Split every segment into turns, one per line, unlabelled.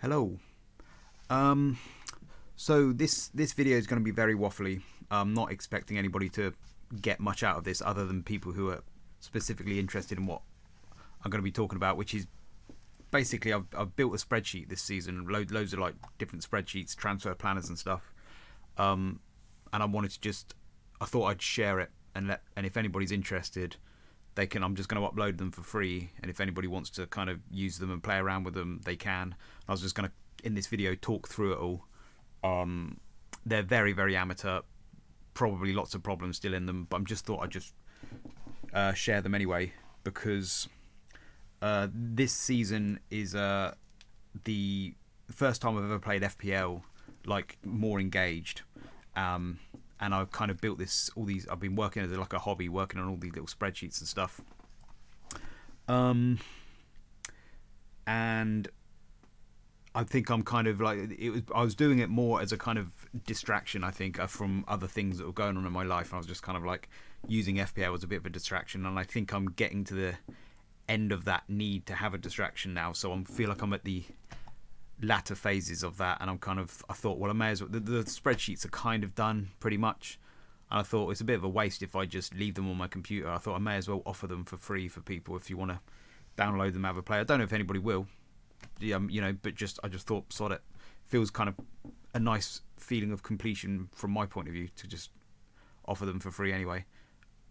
Hello. Um, so this video is going to be very waffly. I'm not expecting anybody to get much out of this other than people who are specifically interested in what I'm going to be talking about, which is basically I've built a spreadsheet this season, loads of like different spreadsheets, transfer planners and stuff. And I wanted to I thought I'd share it and if anybody's interested, they can. I'm just going to upload them for free, and if anybody wants to kind of use them and play around with them, they can. I was just going to in this video talk through it all. They're very very amateur, probably lots of problems still in them, but I just thought I'd share them anyway because this season is the first time I've ever played FPL like more engaged. And I've kind of built all these. I've been working as like a hobby, working on all these little spreadsheets and stuff. And I think I'm kind of like I was doing it more as a kind of distraction. I think from other things that were going on in my life. I was just kind of like using FPL as a bit of a distraction, and I think I'm getting to the end of that need to have a distraction now. So I feel like I'm at the latter phases of that, and I thought, well, I may as well. The spreadsheets are kind of done pretty much, and I thought it's a bit of a waste if I just leave them on my computer. I thought I may as well offer them for free for people if you want to download them, have a play. I don't know if anybody will, but I just thought, sod it. Feels kind of a nice feeling of completion from my point of view to just offer them for free anyway.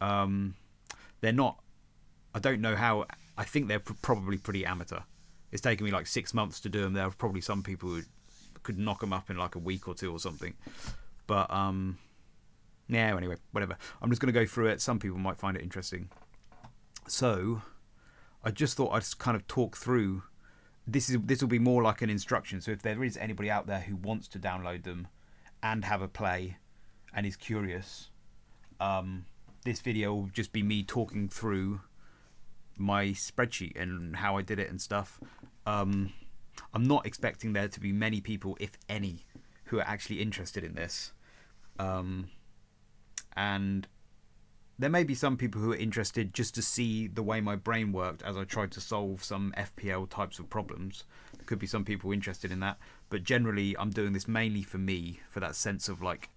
They're not. I don't know how. I think they're probably pretty amateur. It's taken me like 6 months to do them. There are probably some people who could knock them up in like a week or two or something. But yeah. Anyway, whatever. I'm just going to go through it. Some people might find it interesting. So I just thought I'd kind of talk through. This will be more like an instruction. So if there is anybody out there who wants to download them and have a play and is curious, this video will just be me talking through my spreadsheet and how I did it and stuff. I'm not expecting there to be many people, if any, who are actually interested in this. And there may be some people who are interested just to see the way my brain worked as I tried to solve some FPL types of problems. There could be some people interested in that, but generally I'm doing this mainly for me, for that sense of like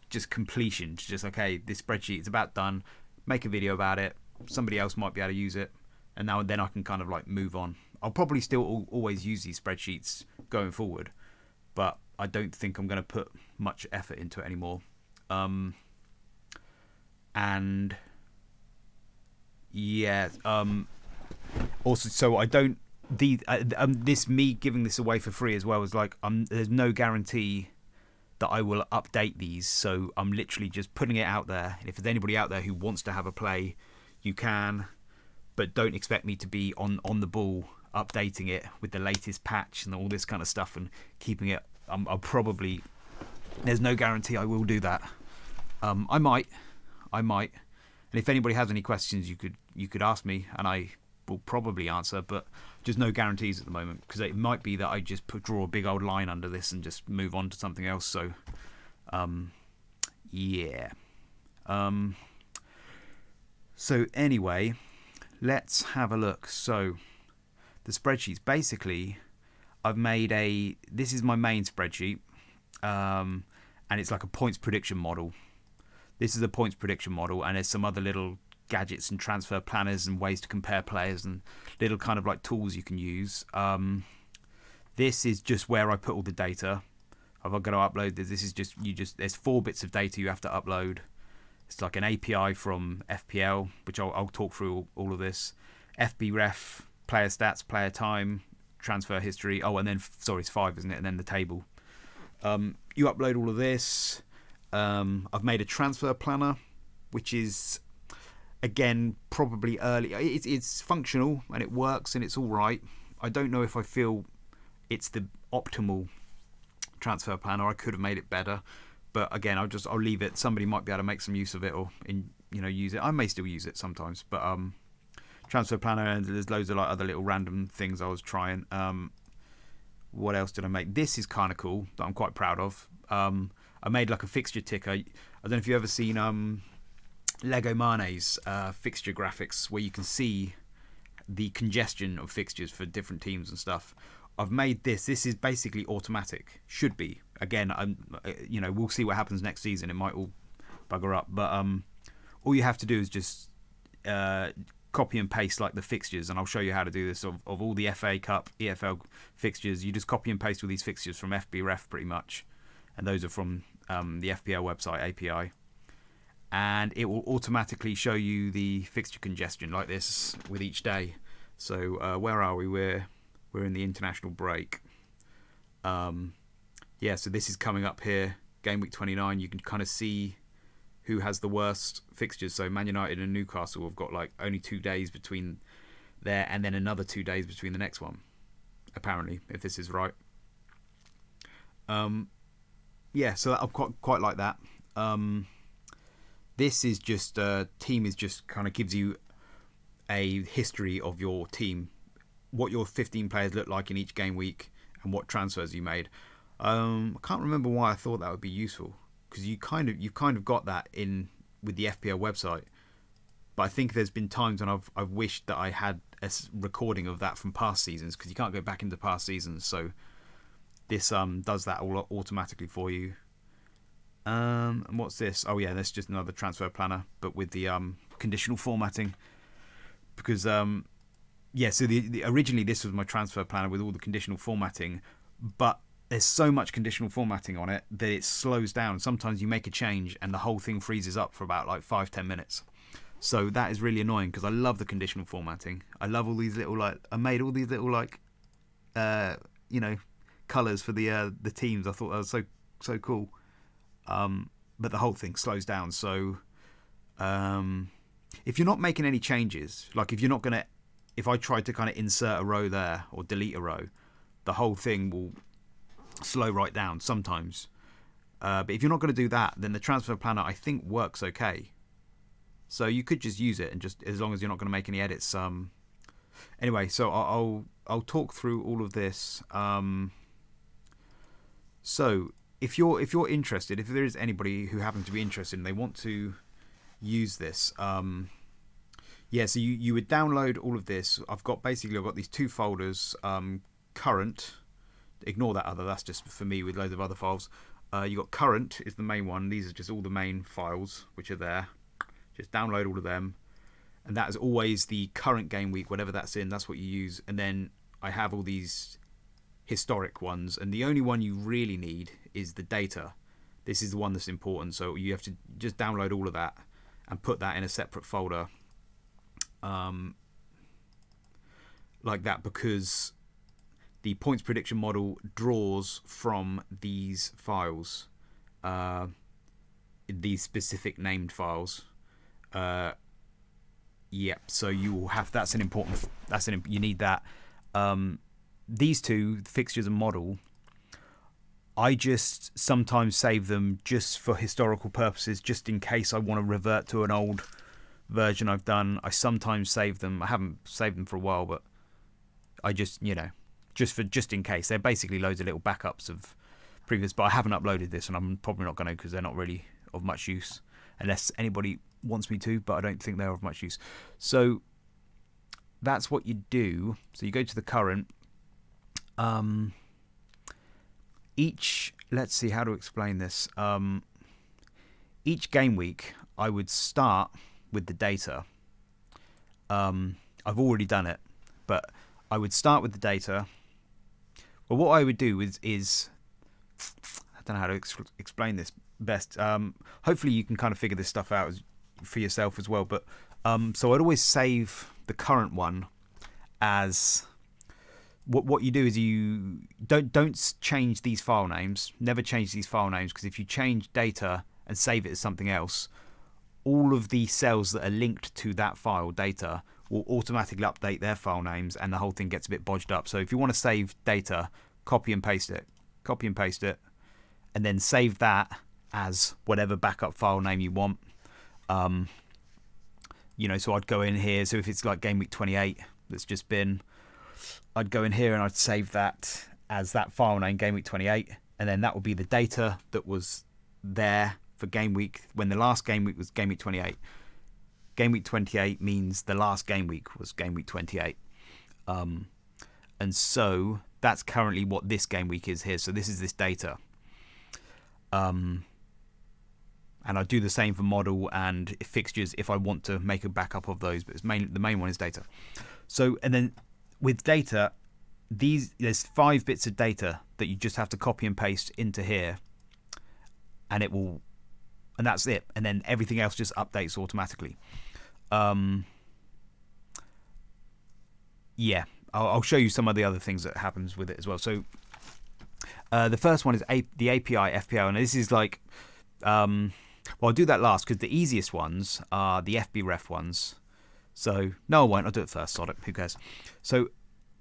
just completion. Just okay, this spreadsheet is about done. Make a video about it. Somebody else might be able to use it, and now and then I can kind of like move on. I'll probably still always use these spreadsheets going forward, but I don't think I'm going to put much effort into it anymore. And yeah, also, so I don't this me giving this away for free as well is like there's no guarantee that I will update these, so I'm literally just putting it out there. And if there's anybody out there who wants to have a play, you can, but don't expect me to be on the ball updating it with the latest patch and all this kind of stuff and keeping it. I'll probably, there's no guarantee I will do that. I might, and if anybody has any questions, you could ask me, and I will probably answer. But just no guarantees at the moment, because it might be that I just draw a big old line under this and just move on to something else. So, yeah. So anyway, let's have a look. So the spreadsheets, basically, this is my main spreadsheet, and it's like a points prediction model. This is a points prediction model, and there's some other little gadgets and transfer planners and ways to compare players and little kind of like tools you can use. This is just where I put all the data. I've got to upload this. This is just there's 4 bits of data you have to upload. It's like an API from FPL, which I'll talk through all of this. FBref, player stats, player time, transfer history. Oh, and then, sorry, it's 5, isn't it? And then the table. You upload all of this. I've made a transfer planner, which is, again, probably early. It's functional and it works and it's all right. I don't know if I feel it's the optimal transfer planner. I could have made it better. But again, I'll leave it. Somebody might be able to make some use of it or use it. I may still use it sometimes. But transfer planner, and there's loads of like other little random things I was trying. What else did I make? This is kind of cool that I'm quite proud of. I made like a fixture ticker. I don't know if you've ever seen Lego Mane's fixture graphics, where you can see the congestion of fixtures for different teams and stuff. I've made this. This is basically automatic. Should be. Again, we'll see what happens next season. It might all bugger up, but all you have to do is just copy and paste like the fixtures, and I'll show you how to do this of all the FA Cup, EFL fixtures. You just copy and paste all these fixtures from FBref pretty much, and those are from the FPL website API, and it will automatically show you the fixture congestion like this with each day. So where are we? We're in the international break. So this is coming up here, game week 29. You can kind of see who has the worst fixtures. So Man United and Newcastle have got like only 2 days between there, and then another 2 days between the next one, apparently, if this is right. So I quite like that. This is just team is just kind of gives you a history of your team, what your 15 players look like in each game week, and what transfers you made. I can't remember why I thought that would be useful, because you've kind of got that in with the FPL website. But I think there's been times when I've wished that I had a recording of that from past seasons, because you can't go back into past seasons. So this does that all automatically for you. And what's this? Oh yeah, that's just another transfer planner, but with the conditional formatting. Because so originally this was my transfer planner with all the conditional formatting, but there's so much conditional formatting on it that it slows down. Sometimes you make a change and the whole thing freezes up for about like 5-10 minutes. So that is really annoying, because I love the conditional formatting. I love all these little I made all these little colours for the teams. I thought that was so cool. But the whole thing slows down. So if you're not making any changes, like if I tried to kind of insert a row there or delete a row, the whole thing will slow right down sometimes. But if you're not going to do that, then the transfer planner I think works okay. So you could just use it, and just as long as you're not going to make any edits. Anyway, so I'll talk through all of this. So if you're interested, if there is anybody who happens to be interested and they want to use this, so you would download all of this. I've got these 2 folders. Current, ignore that other, that's just for me with loads of other files. You got current is the main one. These are just all the main files which are there. Just download all of them, and that is always the current game week, whatever that's in, that's what you use. And then I have all these historic ones, and the only one you really need is the data. This is the one that's important, so you have to just download all of that and put that in a separate folder, like that, because the points prediction model draws from these files, these specific named files. So you will have, you need that. These 2, fixtures and model, I just sometimes save them just for historical purposes, just in case I want to revert to an old version I've done. I sometimes save them. I haven't saved them for a while, but I just in case. They're basically loads of little backups of previous, but I haven't uploaded this, and I'm probably not going to, because they're not really of much use unless anybody wants me to, but I don't think they're of much use. So that's what you do. So you go to the current. Let's see how to explain this. Each game week, I would start with the data. I've already done it, but I would start with the data. Well, what I would do is I don't know how to explain this best. Hopefully you can kind of figure this stuff out for yourself as well. But so I'd always save the current one as what you do is you don't change these file names. Never change these file names, because if you change data and save it as something else, all of the cells that are linked to that file data will automatically update their file names, and the whole thing gets a bit bodged up. So if you want to save data, copy and paste it, and then save that as whatever backup file name you want. So I'd go in here. So if it's like game week 28 that's just been, I'd go in here and I'd save that as that file name, game week 28, and then that would be the data that was there for game week, when the last game week was game week 28. Game week 28 means the last game week was game week 28. And so that's currently what this game week is here. So this is this data. And I do the same for model and fixtures if I want to make a backup of those, but the main one is data. So, and then with data, there's 5 bits of data that you just have to copy and paste into here, and that's it. And then everything else just updates automatically. Yeah, I'll show you some of the other things that happens with it as well. So the first one is the API FPL, and this is like, well, I'll do that last because the easiest ones are the FBref ones. So no, I won't. I'll do it first. Sod it. Who cares? So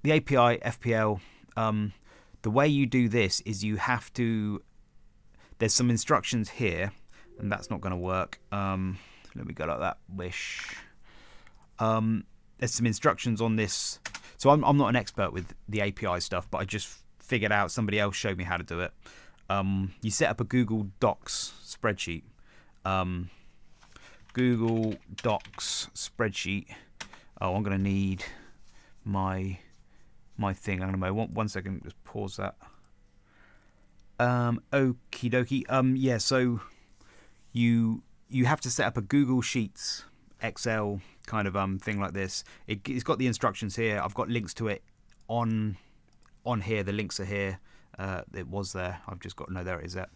the API FPL, the way you do this is you have to. There's some instructions here, and that's not going to work. Let me go like that. Wish. There's some instructions on this. So I'm not an expert with the API stuff, but I just figured out, somebody else showed me how to do it. You set up a Google Docs spreadsheet. Google Docs spreadsheet. Oh, I'm going to need my thing. I'm going to one second, just pause that. Okie dokie. Yeah, so you have to set up a Google Sheets Excel kind of thing like this. It's got the instructions here. I've got links to it on here. The links are here. It was there. I've just got, no, there it is. There.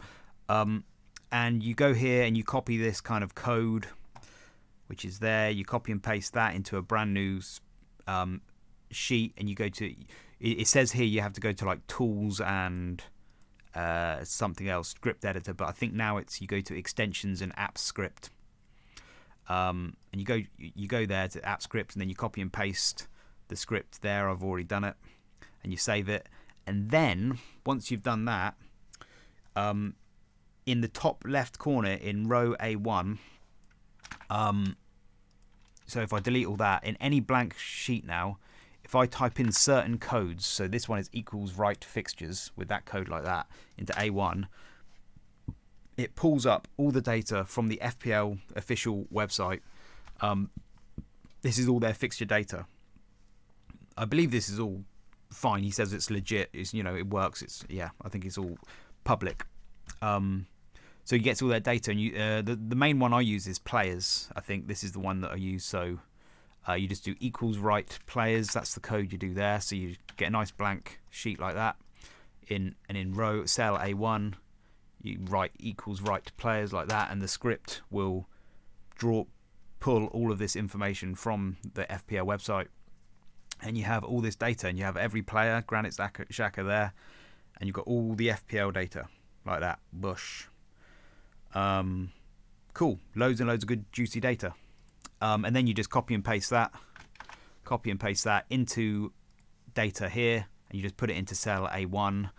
And you go here and you copy this kind of code, which is there. You copy and paste that into a brand new sheet, and you go to. It says here you have to go to like tools and something else, script editor. But I think now you go to extensions and app script. And you go there to app script, and then you copy and paste the script there. I've already done it, and you save it. And then once you've done that, in the top left corner in row A1, so if I delete all that, in any blank sheet now, if I type in certain codes, so this one is equals right fixtures with that code like that into A1, it pulls up all the data from the FPL official website. This is all their fixture data. I believe this is all fine. He says it's legit. It's, it works. I think it's all public. So you get all that data, and the main one I use is players. I think this is the one that I use. So you just do equals right players. That's the code you do there. So you get a nice blank sheet like that. In row cell A1, you write equals right players like that, and the script will pull all of this information from the FPL website, and you have all this data, and you have every player, Granit Xhaka there, and you've got all the FPL data like that. Bush. Cool. Loads and loads of good juicy data. And then you just copy and paste that into data here, and you just put it into cell A1.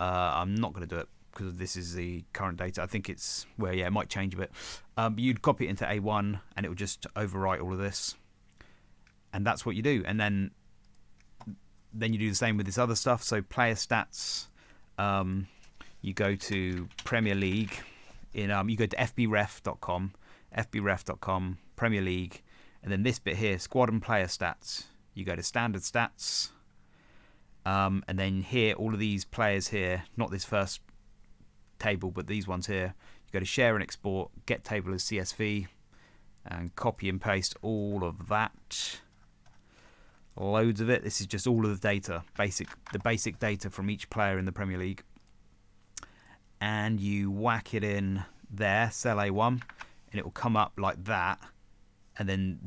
I'm not going to do it because this is the current data. I think it's it might change a bit. But you'd copy it into A1, and it will just overwrite all of this, and that's what you do. And then you do the same with this other stuff. So player stats, you go to Premier League. You go to fbref.com, Premier League, and then this bit here, squad and player stats. You go to standard stats, and then here, all of these players here, not this first table, but these ones here. You go to share and export, get table as CSV, and copy and paste all of that. Loads of it. This is just all of the data, the basic data from each player in the Premier League. And you whack it in there, cell A1, and it will come up like that. And then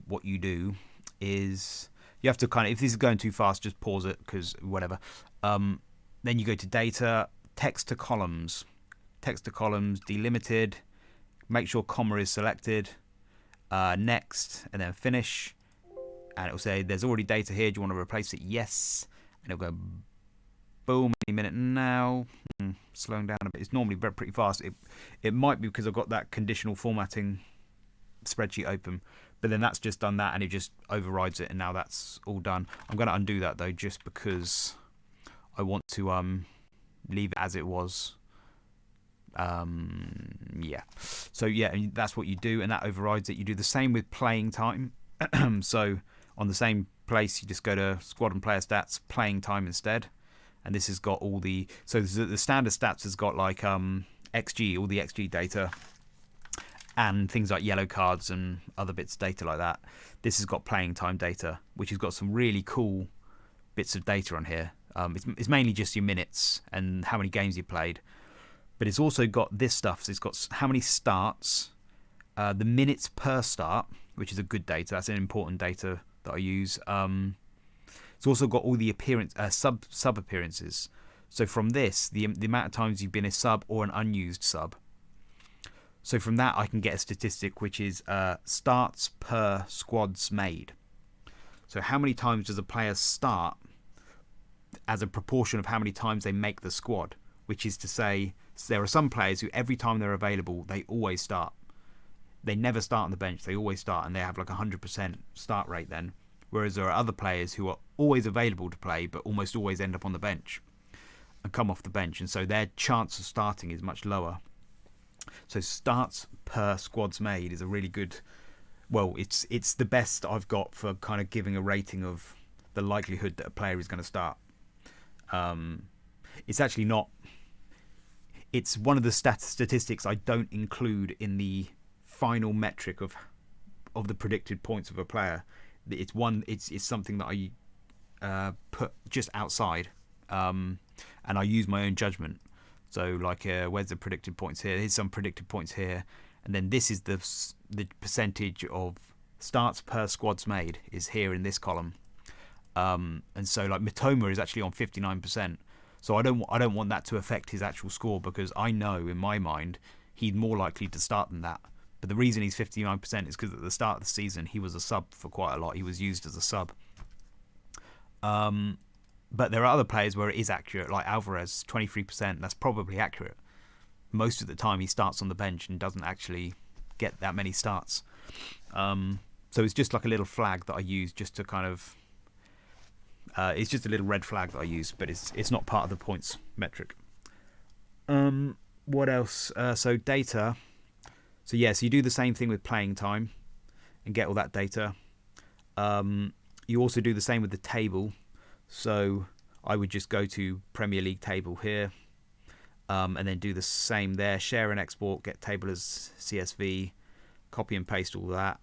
what you do is you have to kind of, if this is going too fast, just pause it because whatever. Then you go to data, text to columns, delimited, make sure comma is selected, next, and then finish. And it will say there's already data here. Do you want to replace it? Yes. And it'll go boom any minute now. Slowing down a bit. It's normally pretty fast. It might be because I've got that conditional formatting spreadsheet open, but then that's just done that, and it just overrides it, and now that's all done. I'm going to undo that though, just because I want to leave it as it was. So yeah, and that's what you do, and that overrides it. You do the same with playing time. So On the same place, you just go to squad and player stats, playing time instead, and this has got all the the standard stats has got like XG, all the XG data, and things like yellow cards and other bits of data like that. This has got playing time data, which has got some really cool bits of data on here. It's mainly just your minutes and how many games you played, but it's also got this stuff. So it's got how many starts, the minutes per start, which is a good data. That's an important data that I use. It's also got all the sub appearances. So from this, the amount of times you've been a sub or an unused sub. So from that, I can get a statistic which is starts per squads made. So how many times does a player start as a proportion of how many times they make the squad? Which is to say, there are some players who every time they're available, they always start. They never start on the bench. They always start, and they have like 100% start rate then. Whereas there are other players who are always available to play, but almost always end up on the bench and come off the bench. And so their chance of starting is much lower. So starts per squads made is a really good... Well, it's the best I've got for kind of giving a rating of the likelihood that a player is going to start. It's actually not... It's one of the statistics I don't include in the final metric of the predicted points of a player. It's something that I put just outside, and I use my own judgment. So like, where's the predicted points here? Here's some predicted points here, and then this is the percentage of starts per squads made is here in this column. And so like Matoma is actually on 59%. So I don't want that to affect his actual score, because I know in my mind he's more likely to start than that. But the reason he's 59% is because at the start of the season he was a sub for quite a lot. He was used as a sub. But there are other players where it is accurate, like Alvarez, 23%. That's probably accurate. Most of the time he starts on the bench and doesn't actually get that many starts. So it's just like a little flag that I use just to kind of... it's just a little red flag that I use, but it's not part of the points metric. What else? So data... So you do the same thing with playing time and get all that data. You also do the same with the table. So I would just go to Premier League table here, and then do the same there. Share and export, get table as CSV, copy and paste all that.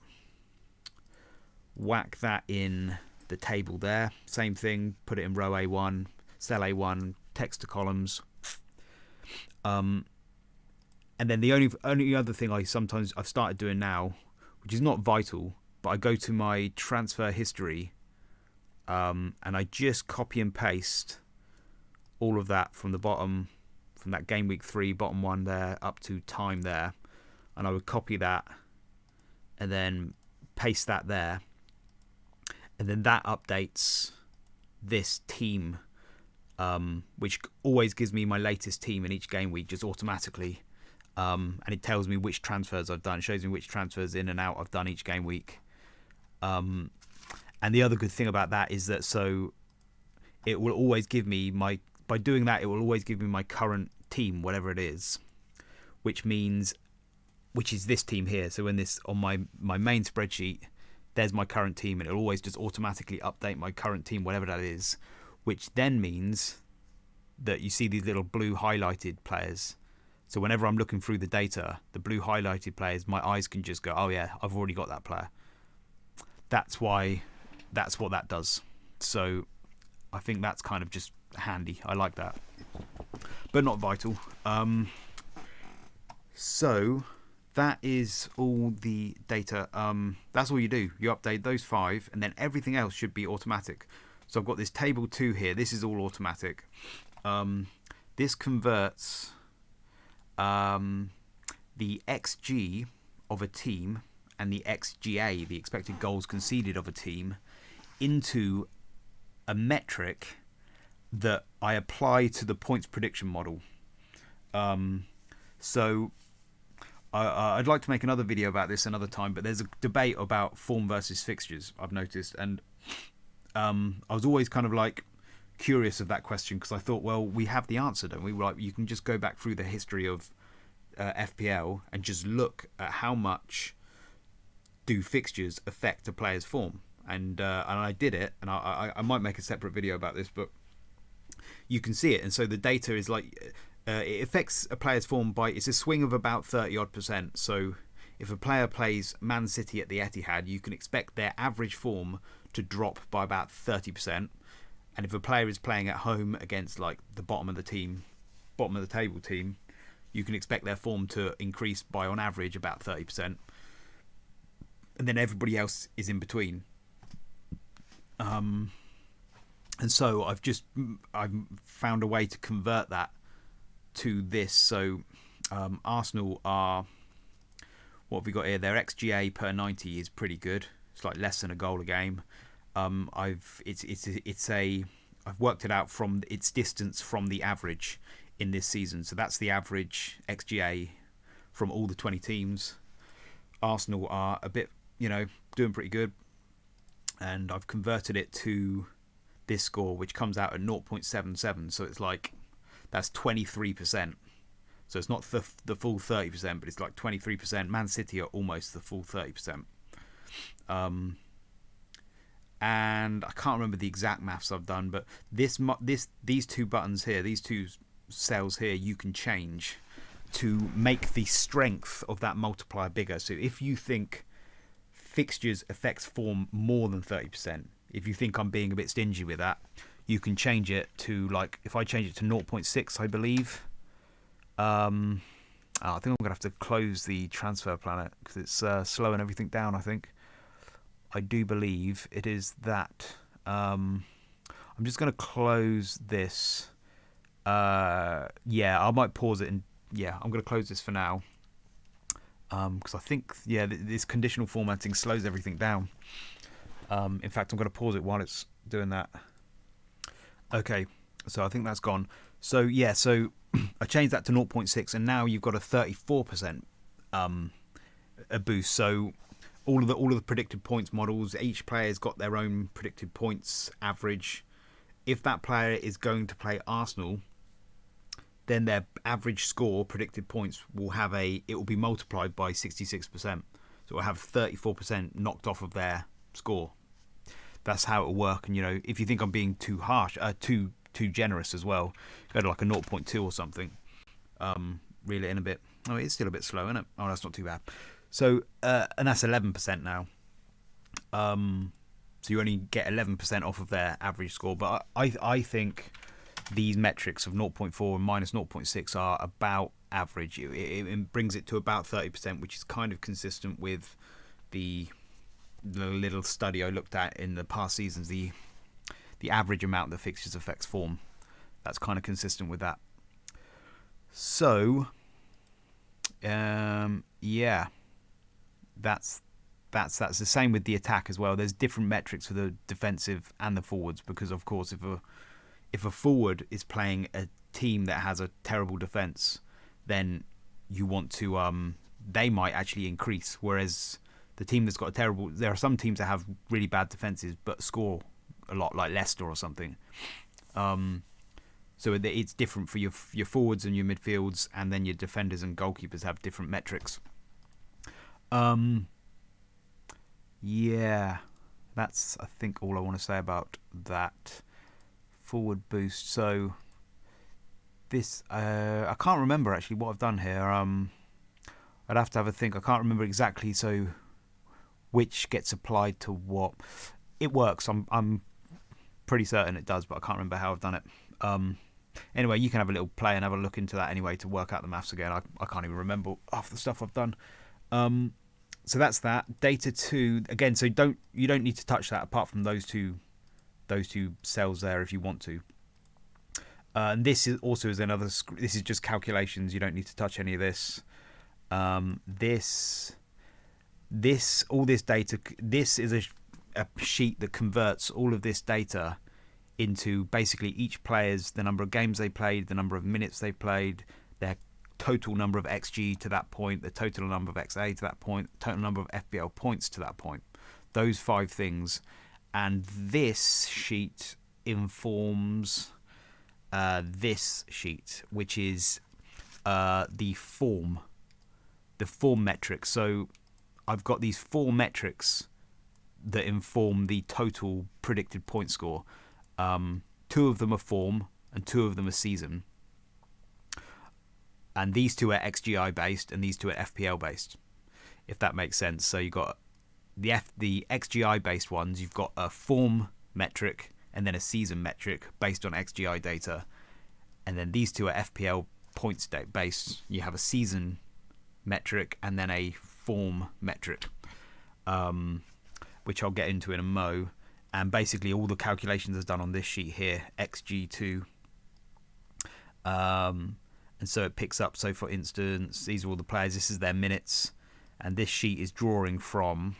Whack that in the table there. Same thing, put it in row A1, cell A1, text to columns. And then the only other thing I've started doing now, which is not vital, but I go to my transfer history, and I just copy and paste all of that from the bottom, from that game week 3 bottom one there up to time there, and I would copy that and then paste that there, and then that updates this team, which always gives me my latest team in each game week just automatically. And it tells me which transfers I've done. It shows me which transfers in and out I've done each game week. And the other good thing about that is that it will always give me by doing that, it will always give me my current team, whatever it is, which is this team here. So on my main spreadsheet, there's my current team, and it'll always just automatically update my current team, whatever that is, which then means that you see these little blue highlighted players. So whenever I'm looking through the data, the blue highlighted players, my eyes can just go, oh yeah, I've already got that player. That's what that does. So I think that's kind of just handy. I like that, but not vital. So that is all the data. That's all you do. You update those 5, and then everything else should be automatic. So I've got this table 2 here. This is all automatic. This converts the XG of a team and the XGA, the expected goals conceded of a team, into a metric that I apply to the points prediction model. So I'd like to make another video about this another time, but there's a debate about form versus fixtures, I've noticed, and I was always kind of like curious of that question, because I thought, well, we have the answer, don't we? Like, you can just go back through the history of FPL and just look at how much do fixtures affect a player's form, and I did it, and I might make a separate video about this, but you can see it. And so the data is like it affects a player's form by, it's a swing of about 30% odd. So if a player plays Man City at the Etihad, you can expect their average form to drop by about 30%. And if a player is playing at home against like the bottom of the table team, you can expect their form to increase by on average about 30%. And then everybody else is in between. And so I've found a way to convert that to this. So Arsenal are, what have we got here? Their XGA per 90 is pretty good. It's like less than a goal a game. I've worked it out from its distance from the average in this season. So that's the average XGA from all the 20 teams. Arsenal are a bit, doing pretty good. And I've converted it to this score, which comes out at 0.77. So it's like, that's 23%. So it's not the full 30%, but it's like 23%. Man City are almost the full 30%. And I can't remember the exact maths I've done, but these two buttons here, these two cells here, you can change to make the strength of that multiplier bigger. So if you think fixtures affects form more than 30%, if you think I'm being a bit stingy with that, you can change it to, like, if I change it to 0.6, I believe. I think I'm going to have to close the transfer planet because it's slowing everything down, I think. I do believe it is that. I'm just going to close this. I might pause it, and I'm going to close this for now. Because I think, this conditional formatting slows everything down. In fact, I'm going to pause it while it's doing that. Okay, so I think that's gone. So, so I changed that to 0.6, and now you've got a 34% a boost. So all of the predicted points models, each player's got their own predicted points average. If that player is going to play Arsenal, then their average score, predicted points, it will be multiplied by 66%. So it will have 34% knocked off of their score. That's how it will work. And if you think I'm being too harsh, too generous as well, go to like a 0.2 or something. Reel it in a bit. Oh, it's still a bit slow, isn't it? Oh, that's not too bad. So and that's 11% now. So you only get 11% off of their average score. But I think these metrics of 0.4 and minus 0.6 are about average. It brings it to about 30%, which is kind of consistent with the little study I looked at in the past seasons. The average amount that fixtures affects form. That's kind of consistent with that. So, that's the same with the attack as well. There's different metrics for the defensive and the forwards, because of course if a forward is playing a team that has a terrible defense, then you want to they might actually increase, whereas the team that's got there are some teams that have really bad defenses but score a lot, like Leicester or something. So it's different for your forwards and your midfields, and then your defenders and goalkeepers have different metrics. That's I think all I want to say about that forward boost. So this I can't remember actually what I've done here. I'd have to have a think. I can't remember exactly. So which gets applied to what? It works. I'm pretty certain it does, but I can't remember how I've done it. Anyway, you can have a little play and have a look into that anyway to work out the maths again. I can't even remember half the stuff I've done. So that's that. Data 2 again. So you don't need to touch that apart from those two cells there if you want to. And this is also another. This is just calculations. You don't need to touch any of this. All this data. This is a sheet that converts all of this data into basically each player's, the number of games they played, the number of minutes they played, their total number of XG to that point, the total number of XA to that point, total number of FPL points to that point. Those 5 things. And this sheet informs this sheet, which is the form metrics. So I've got these 4 metrics that inform the total predicted point score. Two of them are form and two of them are season. And these two are XGI based and these two are FPL based, if that makes sense. So you've got the XGI based ones, you've got a form metric and then a season metric based on XGI data. And then these two are FPL points based. You have a season metric and then a form metric, which I'll get into in a mo. And basically all the calculations are done on this sheet here, XG2. And so it picks up, so for instance, these are all the players, this is their minutes, and this sheet is drawing from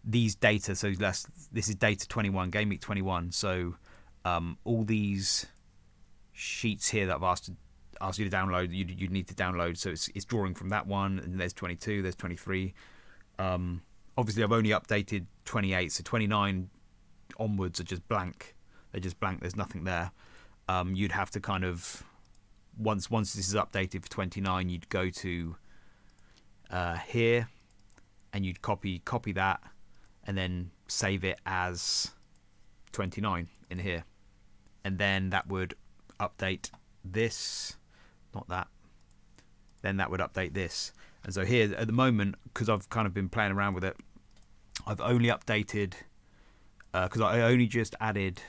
these data. So this is data 21, game week 21. So all these sheets here that I've asked you to download, you'd need to download. So it's drawing from that one, and there's 22, there's 23. Obviously, I've only updated 28, so 29 onwards are just blank. They're just blank. There's nothing there. You'd have to kind of once this is updated for 29, you'd go to here, and you'd copy that, and then save it as 29 in here, and then that would update this, not that. Then that would update this. And so here at the moment, because I've kind of been playing around with it, I've only updated because I only just added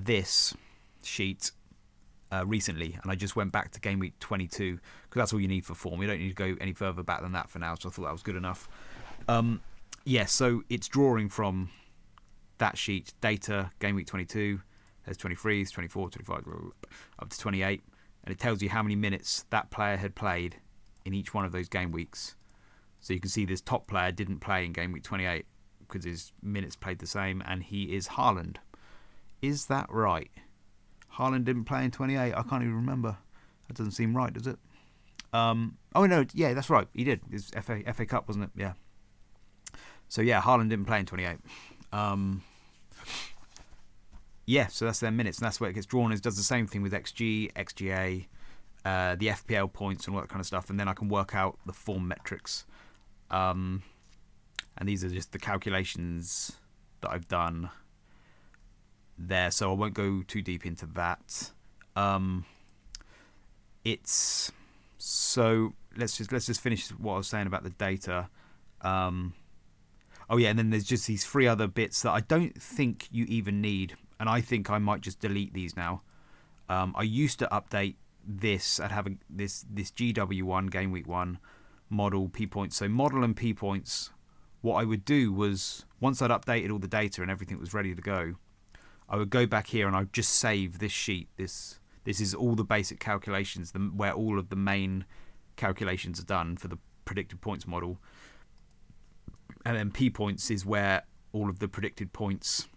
this sheet recently, and I just went back to game week 22 because that's all you need for form. You don't need to go any further back than that for now, so I thought that was good enough. Yeah, so it's drawing from that sheet, data, game week 22, there's 23, 24, 25, up to 28, and it tells you how many minutes that player had played in each one of those game weeks. So you can see this top player didn't play in game week 28 because his minutes played the same, and he is Haaland. Is that right? Haaland didn't play in 28? I can't even remember. That doesn't seem right, does it? Oh, no, yeah, that's right. He did. It's FA Cup, wasn't it? Yeah. So, yeah, Haaland didn't play in 28. Yeah, so that's their minutes, and that's where it gets drawn. It does the same thing with XG, XGA, the FPL points and all that kind of stuff, and then I can work out the form metrics. And these are just the calculations that I've done there, so I won't go too deep into that. It's so let's just finish what I was saying about the data. Oh yeah, and then there's just these three other bits that I don't think you even need, and I think I might just delete these now. I used to update this. I'd have this GW1 game week 1 model P points. So model and P points, what I would do was once I'd updated all the data and everything was ready to go, I would go back here and I'd just save this sheet. This is all the basic calculations, where all of the main calculations are done for the predicted points model. And then P points is where all of the predicted points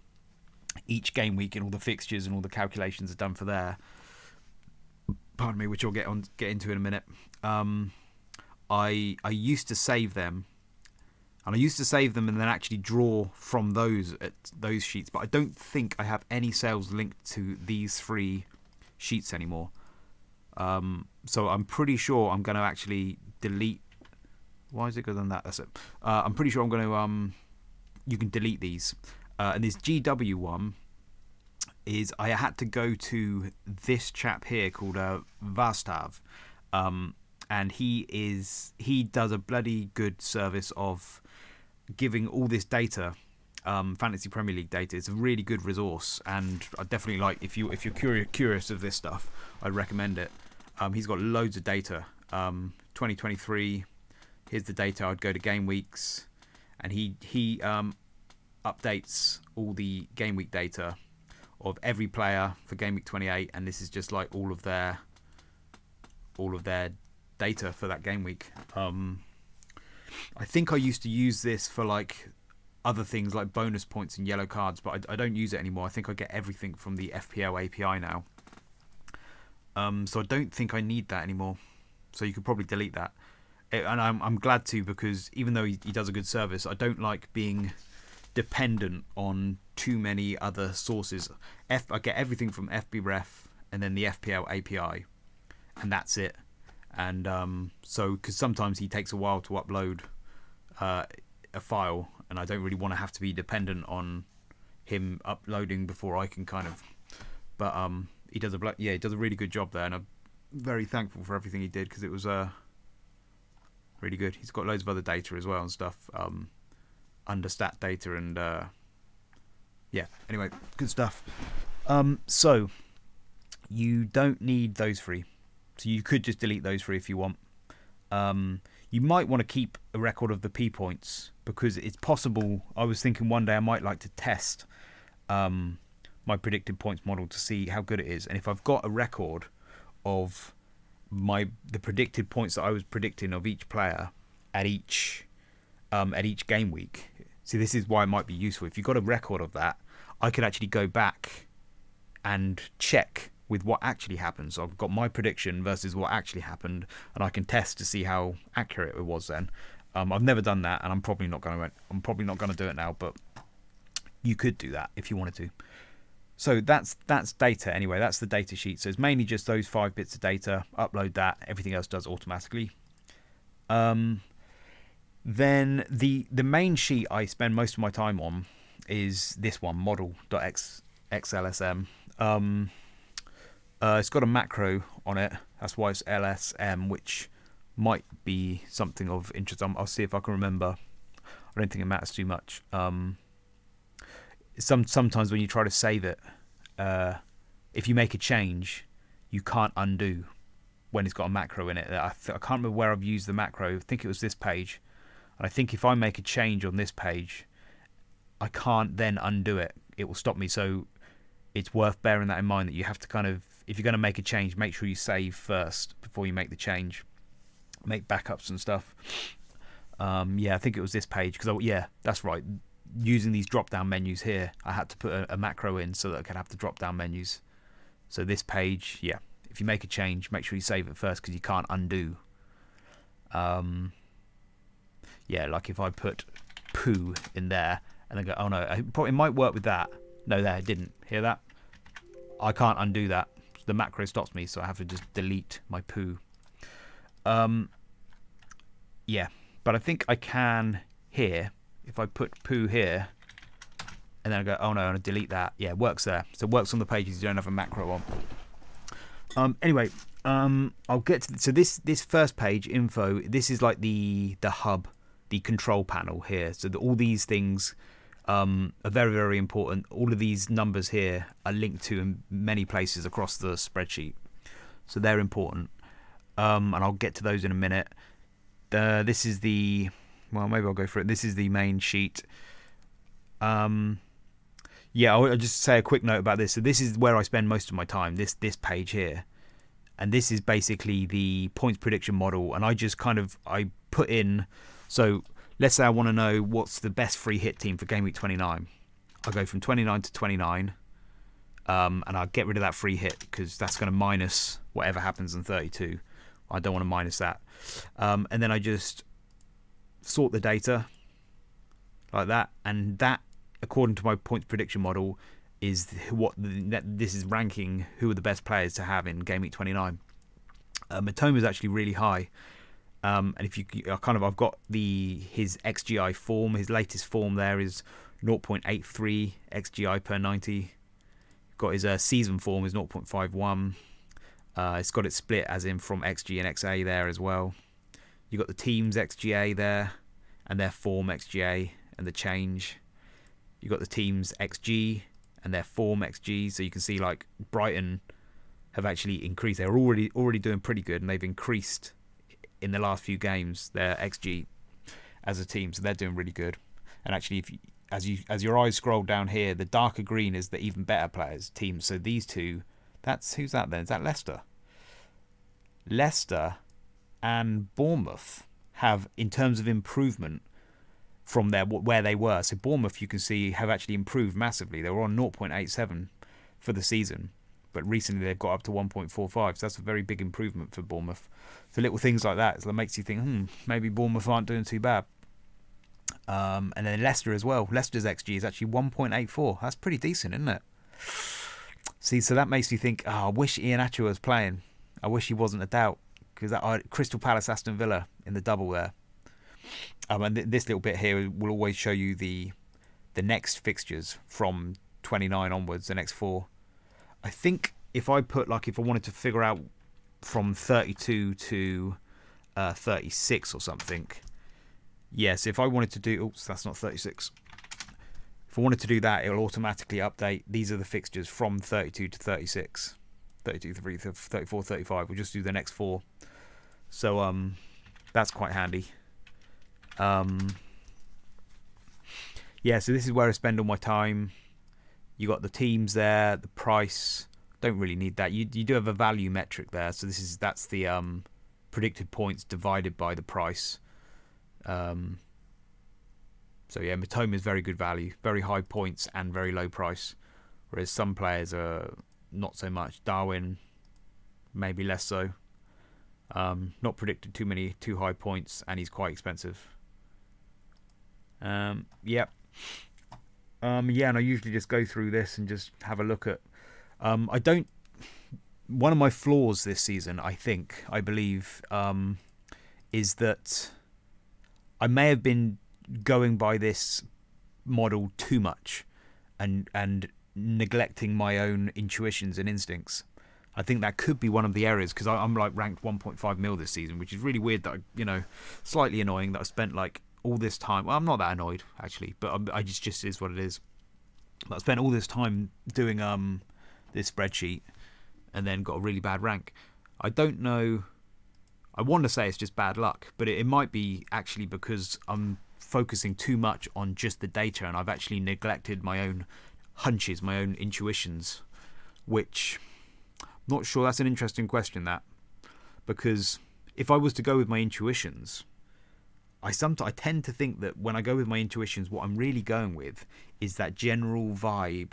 each game week and all the fixtures and all the calculations are done for there. Pardon me, which I'll get into in a minute. I used to save them, and I used to save them and then actually draw from those sheets, but I don't think I have any sales linked to these three sheets anymore. So I'm pretty sure I'm going to actually delete. Why is it good than that? That's it. I'm pretty sure I'm going to you can delete these. And this GW one is I had to go to this chap here called Vastav, and he does a bloody good service of giving all this data, Fantasy Premier League data. It's a really good resource, and I definitely like if you're curious of this stuff, I'd recommend it. He's got loads of data. 2023. Here's the data. I'd go to game weeks, and he updates all the game week data of every player for game week 28, and this is just like all of their data for that game week. I think I used to use this for like other things like bonus points and yellow cards, but I don't use it anymore. I think I get everything from the FPL API now. So I don't think I need that anymore. So you could probably delete that. And I'm glad to, because even though he does a good service, I don't like being dependent on too many other sources. I get everything from FBref and then the FPL API, and that's it. And so because sometimes he takes a while to upload a file, and I don't really want to have to be dependent on him uploading before I can kind of. But he does he does a really good job there, and I'm very thankful for everything he did because it was really good. He's got loads of other data as well and stuff, under stat data and yeah. Anyway, good stuff. So you don't need those three, so you could just delete those three if you want. You might want to keep a record of the P points because it's possible. I was thinking one day I might like to test my predicted points model to see how good it is, and if I've got a record of the predicted points that I was predicting of each player at each game week. See, this is why it might be useful. If you've got a record of that, I could actually go back and check with what actually happened. So I've got my prediction versus what actually happened, and I can test to see how accurate it was then. I've never done that, and I'm probably not going to do it now, but you could do that if you wanted to. So that's data anyway. That's the data sheet. So it's mainly just those 5 bits of data. Upload that. Everything else does automatically. Then the main sheet I spend most of my time on is this one, model.xlsm. It's got a macro on it. That's why it's LSM, which might be something of interest. I'll see if I can remember. I don't think it matters too much. Sometimes when you try to save it, if you make a change, you can't undo when it's got a macro in it. I can't remember where I've used the macro. I think it was this page. And I think if I make a change on this page, I can't then undo it. It will stop me. So it's worth bearing that in mind, that you have to kind of, if you're going to make a change, make sure you save first before you make the change. Make backups and stuff. Yeah, I think it was this page. Because, yeah, that's right. Using these drop-down menus here, I had to put a macro in so that I could have the drop-down menus. So this page, yeah, if you make a change, make sure you save it first because you can't undo. Yeah, like if I put poo in there and then go, oh no, it might work with that. No, there, it didn't. Hear that? I can't undo that. The macro stops me, so I have to just delete my poo. Yeah, but I think I can here. If I put poo here, and then I go, oh no, and I delete that. Yeah, it works there. So it works on the pages you don't have a macro on. Anyway, I'll get to so this first page info. This is like the hub, the control panel here. So all these things are very, very important. All of these numbers here are linked to in many places across the spreadsheet, so they're important. And I'll get to those in a minute. This is the well, maybe I'll go for it. This is the main sheet. Yeah, I'll just say a quick note about this. So this is where I spend most of my time, this page here. And this is basically the points prediction model. And I just I put in, so let's say I want to know what's the best free hit team for game week 29. I'll go from 29 to 29. And I'll get rid of that free hit because that's going to minus whatever happens in 32. I don't want to minus that. And then I just sort the data like that, and that, according to my points prediction model, is this is ranking who are the best players to have in game week 29. Matoma is actually really high, and if you I've got his XGI form. His latest form there is 0.83 XGI per 90. Got his season form is 0.51. It's got it split as in from XG and XA there as well. You got the team's XGA there, and their form XGA and the change. You got the team's XG and their form XG. So you can see like Brighton have actually increased. They're already doing pretty good, and they've increased in the last few games their XG as a team. So they're doing really good. And actually, as your eyes scroll down here, the darker green is the even better players teams. So these two, who's that then? Is that Leicester? Leicester and Bournemouth have, in terms of improvement from where they were. So Bournemouth, you can see, have actually improved massively. They were on 0.87 for the season, but recently they've got up to 1.45. So that's a very big improvement for Bournemouth. So little things like that, so it makes you think, maybe Bournemouth aren't doing too bad. And then Leicester as well. Leicester's XG is actually 1.84. That's pretty decent, isn't it? See, so that makes you think, I wish Iheanacho was playing. I wish he wasn't a doubt. Because Crystal Palace, Aston Villa in the double there. And this little bit here will always show you the next fixtures from 29 onwards, the next 4. I think if I put, like, if I wanted to figure out from 32 to 36 or something, yes, if I wanted to do, oops, that's not 36. If I wanted to do that, it'll automatically update. These are the fixtures from 32 to 36. 32, 34, 35. We'll just do the next 4. So that's quite handy. Yeah, so this is where I spend all my time. You got the teams there, the price. Don't really need that. You do have a value metric there. So that's the predicted points divided by the price. So yeah, Matoma is very good value, very high points and very low price. Whereas some players are not so much. Darwin, maybe less so. Not predicted too high points, and he's quite expensive. Yep. Yeah, and I usually just go through this and just have a look at. I don't. One of my flaws this season, I believe, is that I may have been going by this model too much, and neglecting my own intuitions and instincts. I think that could be one of the areas, because I'm like ranked 1.5 mil this season, which is really weird. That slightly annoying that I spent like all this time. Well, I'm not that annoyed actually, but I just is what it is. But I spent all this time doing this spreadsheet, and then got a really bad rank. I don't know. I want to say it's just bad luck, but it might be actually because I'm focusing too much on just the data, and I've actually neglected my own hunches, my own intuitions, which I'm not sure. That's an interesting question, that, because if I was to go with my intuitions, I tend to think that when I go with my intuitions, what I'm really going with is that general vibe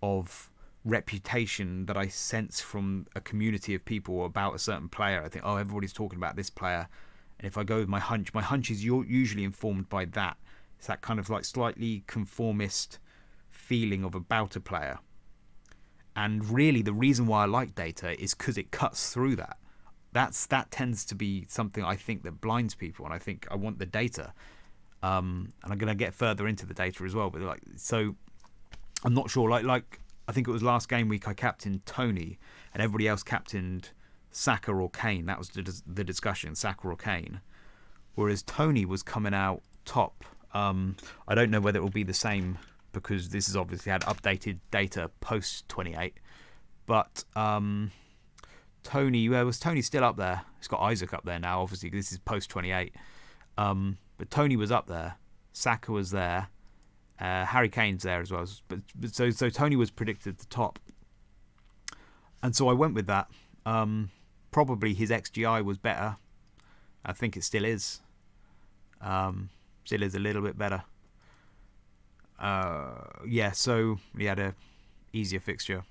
of reputation that I sense from a community of people about a certain player. I think, oh, everybody's talking about this player, and if I go with my hunch is usually informed by that. It's that kind of like slightly conformist feeling of about a player. And really the reason why I like data is because it cuts through that. That tends to be something I think that blinds people, and I think I want the data. And I'm going to get further into the data as well, but like, so I'm not sure, like I think it was last game week I captained Tony, and everybody else captained Saka or Kane. That was the discussion, Saka or Kane. Whereas Tony was coming out top. I don't know whether it will be the same, because this has obviously had updated data post 28. But Tony, was Tony still up there? It's got Isaac up there now, obviously, this is post 28. But Tony was up there. Saka was there. Harry Kane's there as well. But so Tony was predicted at the top. And so I went with that. Probably his XGI was better. I think it still is. Still is a little bit better. Yeah, so he had a easier fixture.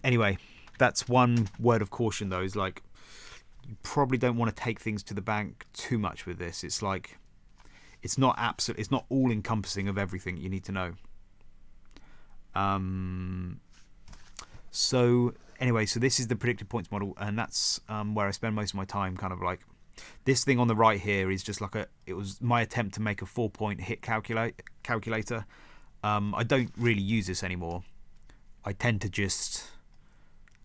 Anyway, that's one word of caution though, is like, you probably don't want to take things to the bank too much with this. It's like, it's not absolute, it's not all encompassing of everything you need to know. So anyway, so this is the predicted points model, and that's where I spend most of my time. Kind of like this thing on the right here is just like it was my attempt to make a 4-point hit calculator. I don't really use this anymore. I tend to just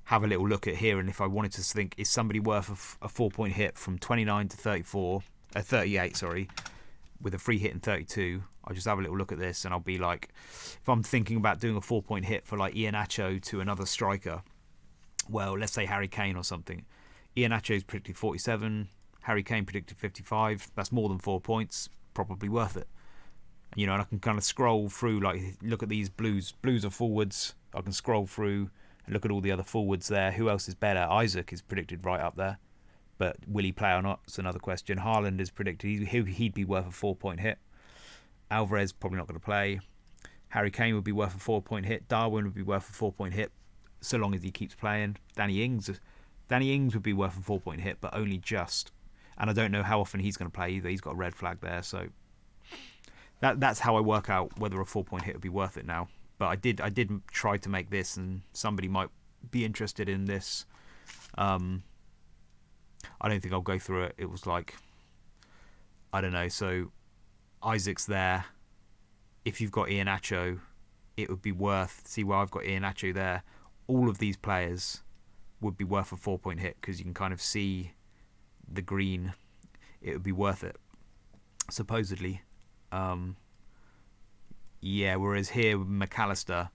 have a little look at here, and if I wanted to think, is somebody worth a 4-point hit from 29 to 38, sorry, with a free hit in 32, I'll just have a little look at this, and I'll be like, if I'm thinking about doing a 4-point hit for like Iheanacho to another striker, well, let's say Harry Kane or something. Iheanacho's predicted 47, Harry Kane predicted 55. That's more than 4 points, probably worth it. And I can kind of scroll through, like, look at these blues. Blues are forwards. I can scroll through and look at all the other forwards there. Who else is better? Isaac is predicted right up there, but will he play or not? It's another question. Haaland is predicted he'd be worth a 4-point hit. Alvarez probably not going to play. Harry Kane would be worth a 4-point hit. Darwin would be worth a 4-point hit, so long as he keeps playing. Danny Ings would be worth a 4-point hit, but only just. And I don't know how often he's going to play either. He's got a red flag there, so that's how I work out whether a 4-point hit would be worth it now. But I did try to make this, and somebody might be interested in this. I don't think I'll go through it. It was like I don't know. So Isaac's there. If you've got Iheanacho, it would be worth. See where I've got Iheanacho there. All of these players would be worth a 4-point hit because you can kind of see the green. It would be worth it, supposedly. Yeah, whereas here with McAllister,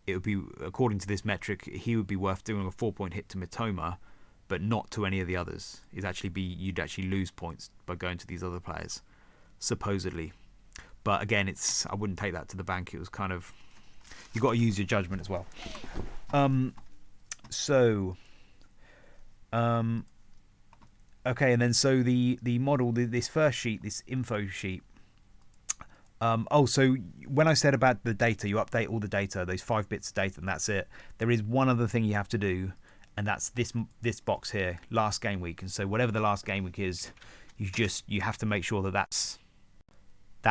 it would be, according to this metric, he would be worth doing a 4-point hit to Mitoma, but not to any of the others. You'd actually lose points by going to these other players, supposedly. But again, I wouldn't take that to the bank. It was kind of, you've got to use your judgment as well. Okay, and then so the model, this first sheet, this info sheet. So when I said about the data, you update all the data, those 5 bits of data, and that's it. There is one other thing you have to do, and that's this box here, last game week. And so whatever the last game week is, you have to make sure that that's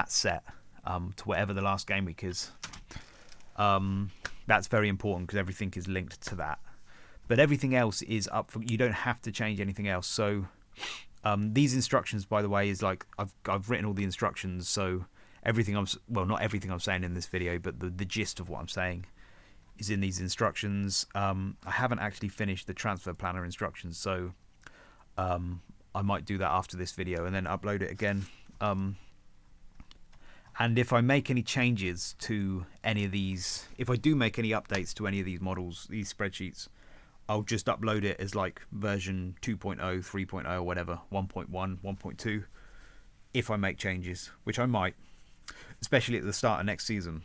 set to whatever the last game week is. That's very important because everything is linked to that. But everything else is up for, you don't have to change anything else. So these instructions, by the way, is like I've written all the instructions. So not everything I'm saying in this video, but the gist of what I'm saying is in these instructions. I haven't actually finished the transfer planner instructions, so I might do that after this video and then upload it again. And if I make any changes to any of these, if I do make any updates to any of these models, these spreadsheets, I'll just upload it as like version 2.0, 3.0 or whatever, 1.1, 1.2, if I make changes, which I might, especially at the start of next season.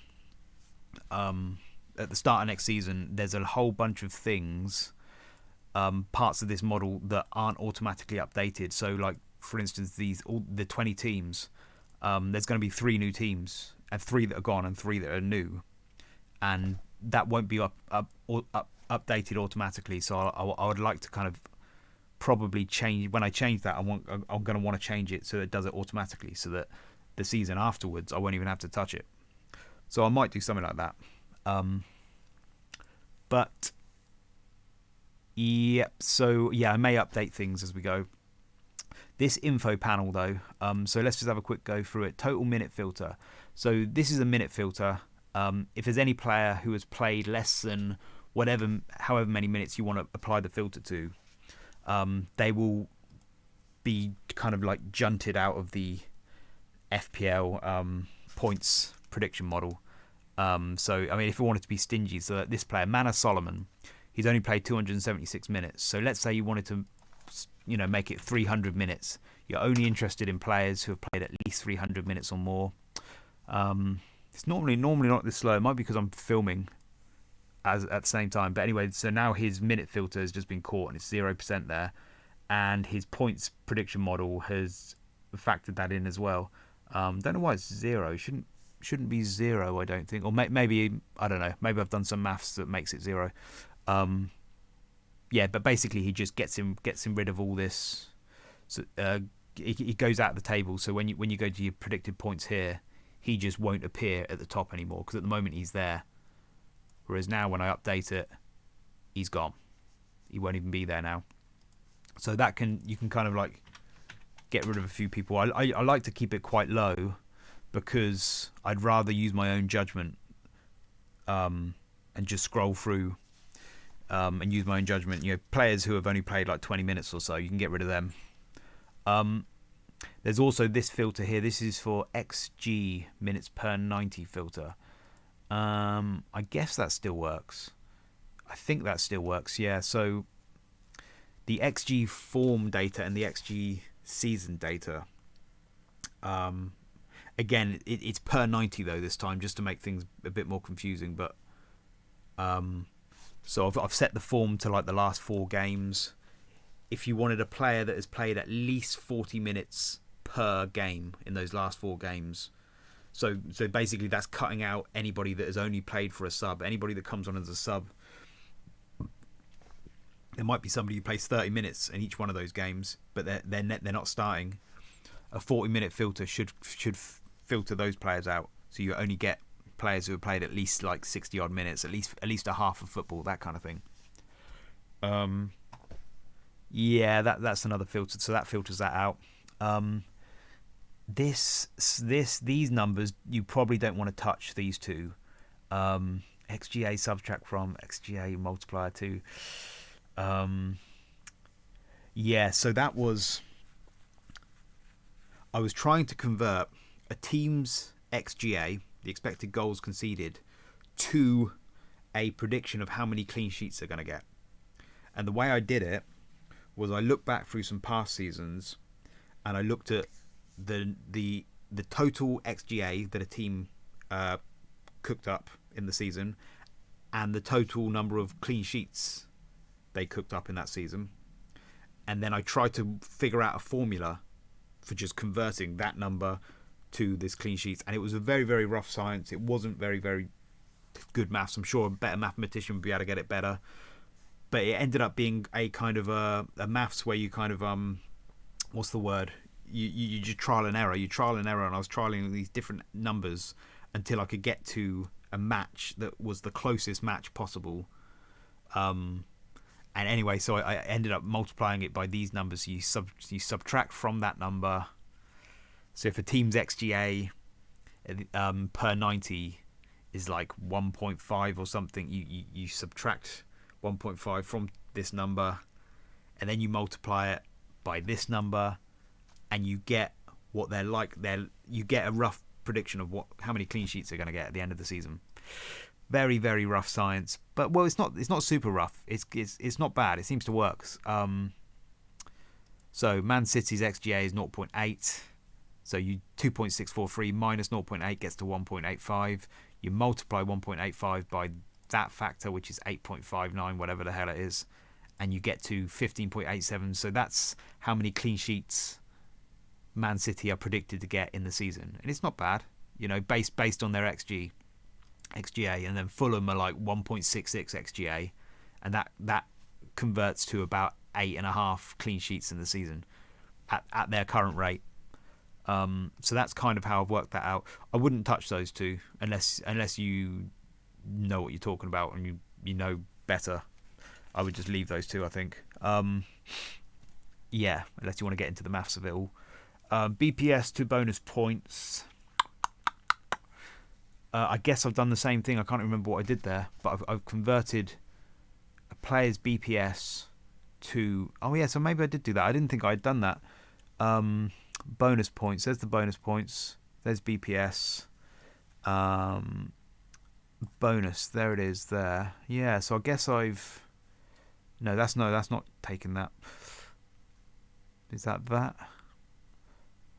At the start of next season, there's a whole bunch of things, parts of this model that aren't automatically updated. So like, for instance, the 20 teams, there's going to be 3 new teams, and 3 that are gone and 3 that are new, and that won't be updated automatically. So I would like to kind of probably change, when I change that, I'm going to want to change it so it does it automatically, so that the season afterwards I won't even have to touch it. So I might do something like that. But yep, so yeah, I may update things as we go. This info panel though, so let's just have a quick go through it. Total minute filter. So this is a minute filter. If there's any player who has played less than however many minutes you want to apply the filter to, they will be kind of like junted out of the FPL points prediction model. So I mean, if we wanted to be stingy, so this player, Manor Solomon, he's only played 276 minutes. So let's say you wanted to, make it 300 minutes. You're only interested in players who have played at least 300 minutes or more. It's normally not this slow. It might be because I'm filming at the same time. But anyway, so now his minute filter has just been caught and it's 0% there, and his points prediction model has factored that in as well. Don't know why it's 0. Shouldn't be 0, I don't think. Or maybe, I don't know. Maybe I've done some maths that makes it 0. Yeah, but basically he just gets him rid of all this. So he goes out of the table. So when you go to your predicted points here, he just won't appear at the top anymore, because at the moment he's there. Whereas now when I update it, he's gone. He won't even be there now. So you can kind of like get rid of a few people. I like to keep it quite low, because I'd rather use my own judgment and just scroll through and use my own judgment. Players who have only played like 20 minutes or so, you can get rid of them. There's also this filter here. This is for XG, minutes per 90 filter. I guess that still works. I think that still works, yeah. So the XG form data and the XG season data, again, it's per 90 though this time, just to make things a bit more confusing. But so I've set the form to like the last 4 games. If you wanted a player that has played at least 40 minutes per game in those last 4 games, so basically that's cutting out anybody that has only played for a sub. Anybody that comes on as a sub, there might be somebody who plays 30 minutes in each one of those games, but they're not starting. A 40-minute filter should filter those players out, so you only get players who have played at least like 60 odd minutes, at least a half of football, that kind of thing. Yeah, that's another filter, so that filters that out. these numbers, you probably don't want to touch these two. XGA subtract from XGA multiplier to. Yeah, so that was. I was trying to convert a team's XGA, the expected goals conceded, to a prediction of how many clean sheets they're going to get. And the way I did it was I looked back through some past seasons and I looked at the total XGA that a team cooked up in the season and the total number of clean sheets they cooked up in that season. And then I tried to figure out a formula for just converting that number to this clean sheets. And it was a very, very rough science. It wasn't very, very good maths. I'm sure a better mathematician would be able to get it better. But it ended up being a kind of a maths where you kind of, what's the word? You just trial and error. You trial and error. And I was trialing these different numbers until I could get to a match that was the closest match possible. And anyway, so I ended up multiplying it by these numbers. You subtract from that number. So if a team's XGA per 90 is like 1.5 or something, you subtract 1.5 from this number, and then you multiply it by this number, and you get what they're like. You get a rough prediction of how many clean sheets they're going to get at the end of the season. Very, very rough science, but well, it's not super rough. It's not bad. It seems to work. So Man City's XGA is 0.8. So you 2.643 minus 0.8 gets to 1.85. You multiply 1.85 by that factor, which is 8.59, whatever the hell it is, and you get to 15.87. So that's how many clean sheets Man City are predicted to get in the season, and it's not bad, based on their XGA, and then Fulham are like 1.66 XGA, and that converts to about 8.5 clean sheets in the season at their current rate. So that's kind of how I've worked that out. I wouldn't touch those two unless you know what you're talking about and you know better. I would just leave those two, I think. Yeah, unless you want to get into the maths of it all. BPS to bonus points. I guess I've done the same thing. I can't remember what I did there, but I've converted a player's BPS to... Oh, yeah, so maybe I did do that. I didn't think I'd done that. Bonus points. There's the bonus points. There's BPS. Bonus. There it is there. Yeah, so I guess I've... No, that's not taking that. Is that?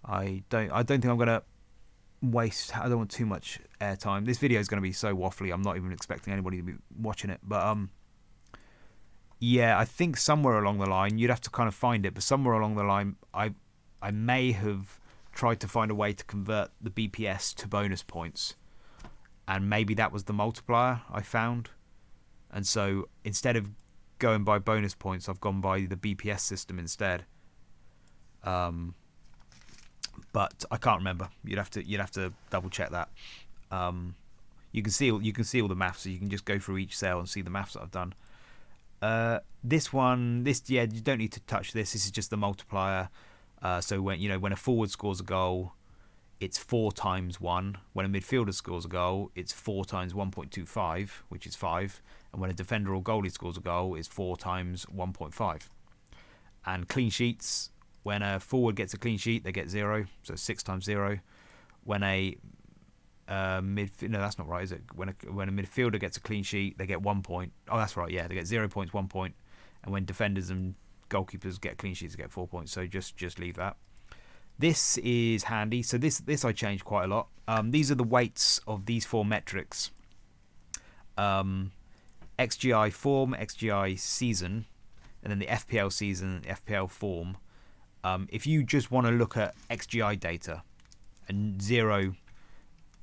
I don't think I'm going to waste... I don't want too much airtime. This video is going to be so waffly. I'm not even expecting anybody to be watching it. But yeah, I think somewhere along the line, you'd have to kind of find it, but somewhere along the line, I may have tried to find a way to convert the BPS to bonus points. And maybe that was the multiplier I found. And so instead of going by bonus points, I've gone by the BPS system instead. But I can't remember. You'd have to double check that. You can see all the maths, so you can just go through each cell and see the maths that I've done. You don't need to touch this. This is just the multiplier. So when a forward scores a goal, it's 4 times 1. When a midfielder scores a goal, it's 4 times 1.25, which is 5. And when a defender or goalie scores a goal, it's 4 times 1.5. And clean sheets, when a forward gets a clean sheet, they get 0, so 6 times 0. When a no, that's not right, is it? When a midfielder gets a clean sheet, they get 1 point. Oh, that's right, yeah, they get 0 points, 1 point. And when defenders and goalkeepers get clean sheets, they get 4 points. So just leave that. This is handy. So this I changed quite a lot. These are the weights of these 4 metrics. XGI form, XGI season, and then the FPL season, FPL form. If you just want to look at XGI data and 0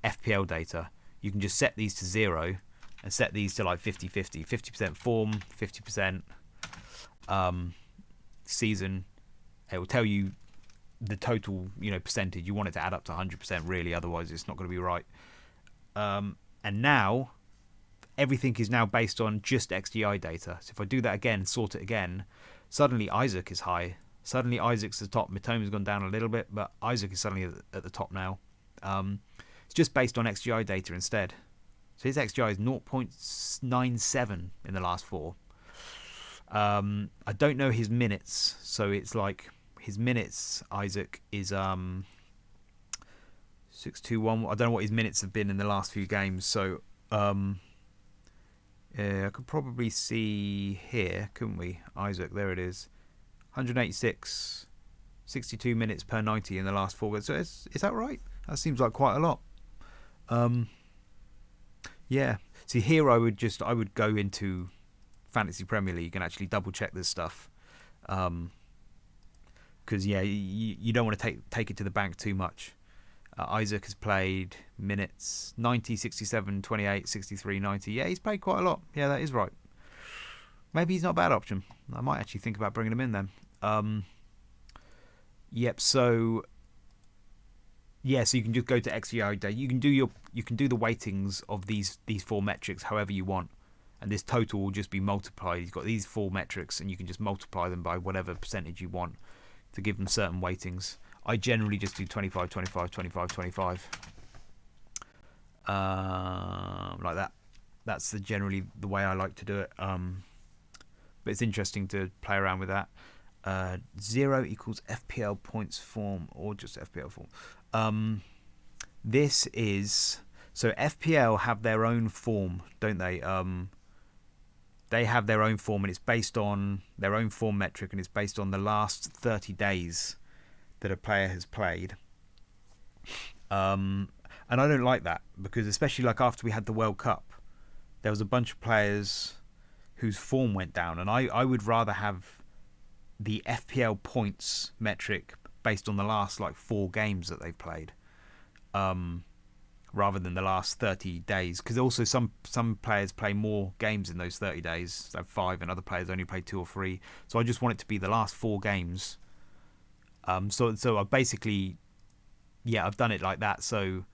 FPL data, you can just set these to 0 and set these to like 50-50. 50% form, 50% season. It will tell you the total, percentage. You want it to add up to 100% really, otherwise it's not going to be right. And now everything is now based on just XGI data. So if I do that again, sort it again, suddenly Isaac is high. Suddenly Isaac's at the top. Mitoma's gone down a little bit, but Isaac is suddenly at the top now. It's just based on XGI data instead. So his XGI is 0.97 in the last 4. I don't know his minutes, so it's like his minutes, Isaac, is 621. I don't know what his minutes have been in the last few games, so I could probably see here, couldn't we? Isaac, there it is. 186, 62 minutes per 90 in the last 4 games. So is that right? That seems like quite a lot. Yeah. See, here I would go into Fantasy Premier League and actually double check this stuff. Because you don't want to take it to the bank too much. Isaac has played minutes 90, 67, 28, 63, 90. Yeah, he's played quite a lot. Yeah, that is right. Maybe he's not a bad option. I might actually think about bringing him in then. Yep. So yeah, so you can just go to XGI day. You can do the weightings of these 4 metrics however you want, and this total will just be multiplied. You've got these 4 metrics, and you can just multiply them by whatever percentage you want to give them certain weightings. I generally just do 25, 25, 25, 25. Like that. That's generally the way I like to do it. But it's interesting to play around with that. 0 equals FPL points form, or just FPL form. This is... So FPL have their own form, don't they? They have their own form, and it's based on their own form metric, and it's based on the last 30 days that a player has played. And I don't like that, because especially like after we had the World Cup, there was a bunch of players whose form went down, and I would rather have the FPL points metric based on the last like 4 games that they've played, rather than the last 30 days, because also some players play more games in those 30 days, so 5, and other players only play 2 or 3. So I just want it to be the last 4 games. So I basically, I've done it like that. So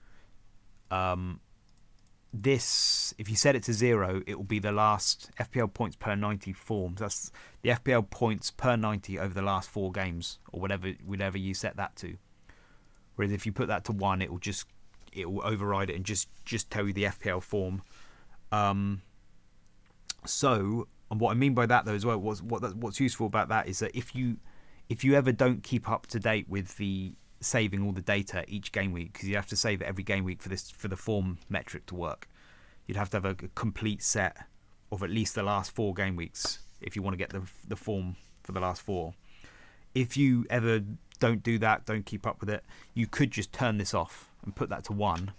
this, if you set it to 0, it will be the last FPL points per 90 forms. That's the FPL points per 90 over the last 4 games, or whatever you set that to. Whereas if you put that to 1, it will override it and just tell you the FPL form. So, and what I mean by that though as well, what's useful about that is that if you ever don't keep up to date with the saving all the data each game week, because you have to save it every game week for the form metric to work, you'd have to have a complete set of at least the last 4 game weeks if you want to get the form for the last 4. If you ever don't do that, don't keep up with it, you could just turn this off and put that to 1,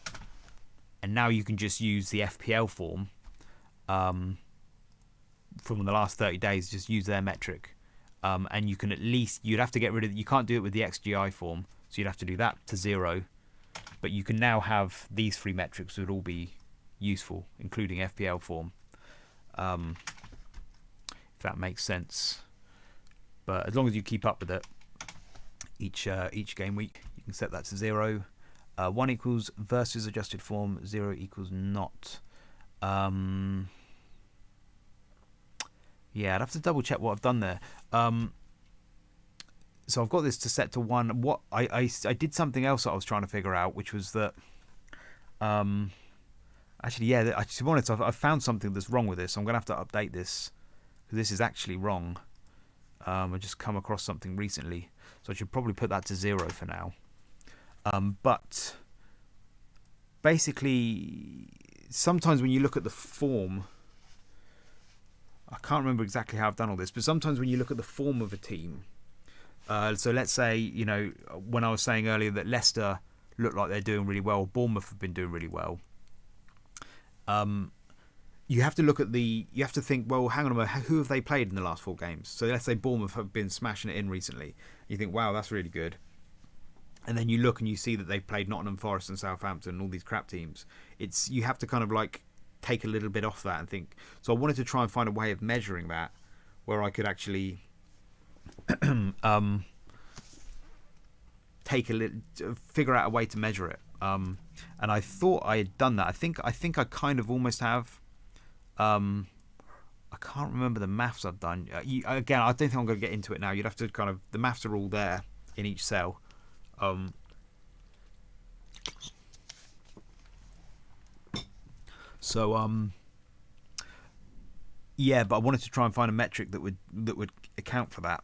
and now you can just use the FPL form from the last 30 days, just use their metric. And you can you'd have to get rid of, you can't do it with the XGI form, so you'd have to do that to 0. But you can now have these 3 metrics would all be useful, including FPL form, if that makes sense. But as long as you keep up with it each game week, you can set that to 0. 1 equals versus adjusted form, 0 equals not. Yeah, I'd have to double check what I've done there. So I've got this to set to 1. What I did something else that I was trying to figure out, which was that actually, to be honest, I found something that's wrong with this. So I'm gonna have to update this, because this is actually wrong. I just come across something recently, so I should probably put that to 0 for now. But basically, sometimes when you look at the form, I can't remember exactly how I've done all this, but sometimes when you look at the form of a team, so let's say, when I was saying earlier that Leicester look like they're doing really well, Bournemouth have been doing really well, you have to look at you have to think, well, hang on a minute, who have they played in the last 4 games? So let's say Bournemouth have been smashing it in recently. You think, wow, that's really good. And then you look and you see that they've played Nottingham Forest and Southampton and all these crap teams. You have to kind of like take a little bit off that and think. So I wanted to try and find a way of measuring that where I could actually figure out a way to measure it. And I thought I had done that. I think I kind of almost have. I can't remember the maths I've done. Again, I don't think I'm going to get into it now. You'd have to kind of, the maths are all there in each cell. Um, so yeah, but I wanted to try and find a metric that would account for that.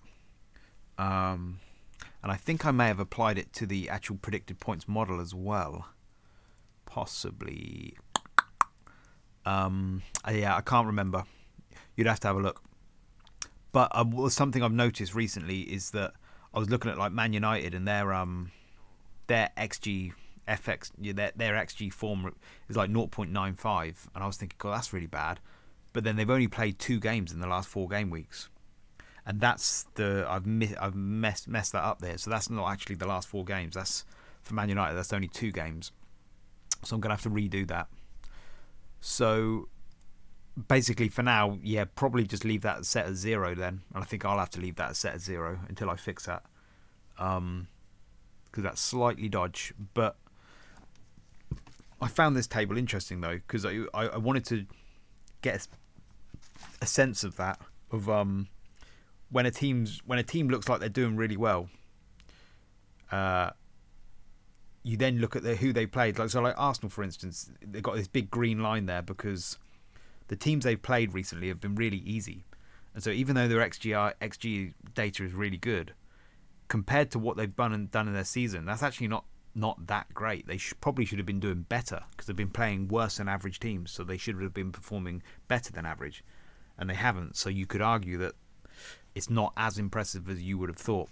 And I think I may have applied it to the actual predicted points model as well, possibly. Yeah, I can't remember. You'd have to have a look. But something I've noticed recently is that I was looking at like Man United and their XG FX, their XG form is like 0.95, and I was thinking, God, that's really bad. But then they've only played 2 games in the last 4 game weeks, and that's I've messed that up there. So that's not actually the last 4 games. That's for Man United. That's only 2 games. So I'm gonna have to redo that. So basically, for now, yeah, probably just leave that set at 0 then, and I think I'll have to leave that set at 0 until I fix that, because that's slightly dodge. But I found this table interesting though, because I wanted to get a sense of that, of when a team looks like they're doing really well, you then look at who they played. Like Arsenal, for instance, they've got this big green line there because the teams they've played recently have been really easy, and so even though their XG data is really good compared to what they've done in their season, that's actually not that great. They probably should have been doing better because they've been playing worse than average teams, so they should have been performing better than average, and they haven't. So you could argue that it's not as impressive as you would have thought.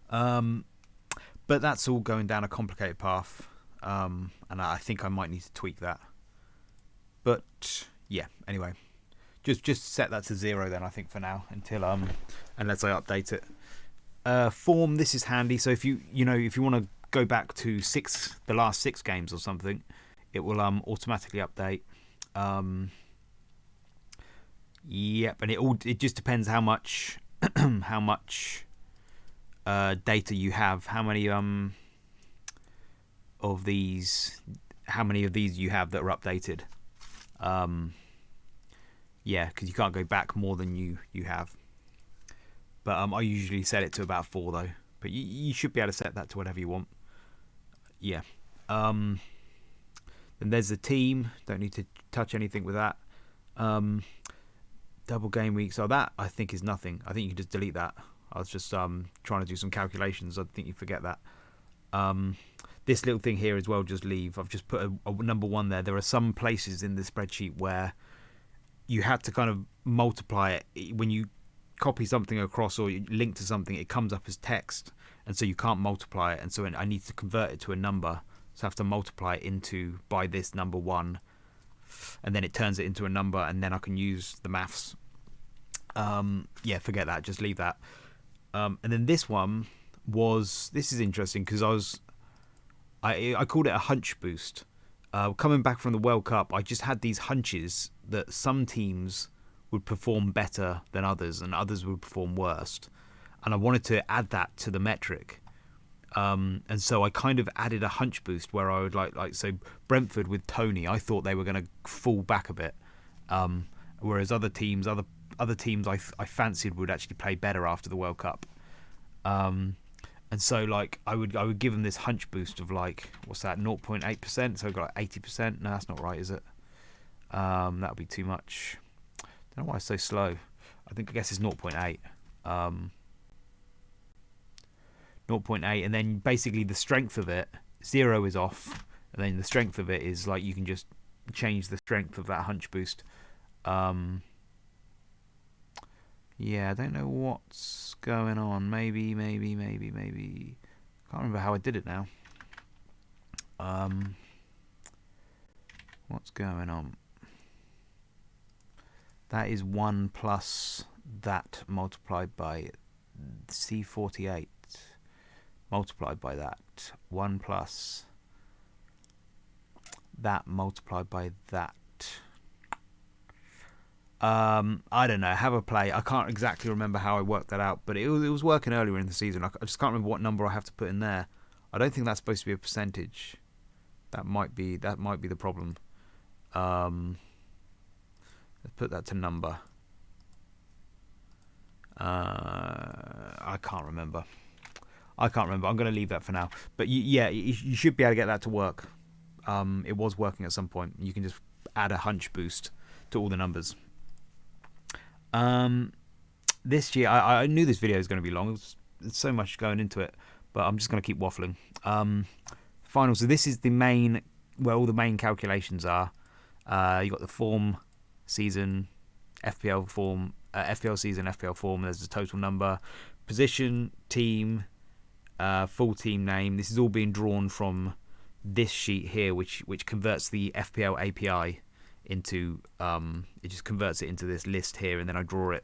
But that's all going down a complicated path, and I think I might need to tweak that. But yeah, anyway, just set that to 0 then, I think, for now, until unless I update it. Form, this is handy. So if you want to go back to the last 6 games or something, it will automatically update. Yep, and it just depends how much how much data you have, how many of these you have that are updated. Yeah, because you can't go back more than you have. But I usually set it to about 4 though. But you should be able to set that to whatever you want. Yeah. Then there's the team. Don't need to touch anything with that. Double game week. So that I think is nothing. I think you can just delete that. I was just trying to do some calculations. I think you forget that. This little thing here as well, just leave. I've just put a number 1 there. There are some places in the spreadsheet where you had to kind of multiply it. When you copy something across or you link to something, it comes up as text, and so you can't multiply it. And so I need to convert it to a number. So I have to multiply it by this number 1, and then it turns it into a number, and then I can use the maths. Yeah, forget that. Just leave that. And then this is interesting because I called it a hunch boost. Coming back from the World Cup, I just had these hunches that some teams would perform better than others and others would perform worst, and I wanted to add that to the metric. And so I kind of added a hunch boost where I would like so Brentford with Tony, I thought they were going to fall back a bit, whereas other teams I fancied would actually play better after the World Cup. And so like I would give them this hunch boost of like, what's that, 0.8%, so I've got like 80%. No, that's not right, is it? That would be too much. Don't know why it's so slow. I guess it's 0.8. 0.8, and then basically the strength of it, 0 is off, and then the strength of it is like you can just change the strength of that hunch boost. Yeah, I don't know what's going on. Maybe. Can't remember how I did it now. What's going on? That is 1 plus that multiplied by C48. Multiplied by that. 1 plus that multiplied by that. I don't know. Have a play. I can't exactly remember how I worked that out, but it was working earlier in the season. I just can't remember what number I have to put in there. I don't think that's supposed to be a percentage. That might be the problem. Let's put that to number. I can't remember. I'm going to leave that for now. But you should be able to get that to work. It was working at some point. You can just add a hunch boost to all the numbers. This year, I knew this video was going to be long. There's so much going into it, but I'm just going to keep waffling. Final. So this is the main, where all the main calculations are. You got the form, season, FPL form, FPL season, FPL form. There's the total number, position, team, full team name. This is all being drawn from this sheet here, which converts the FPL API into it just converts it into this list here, and then I draw it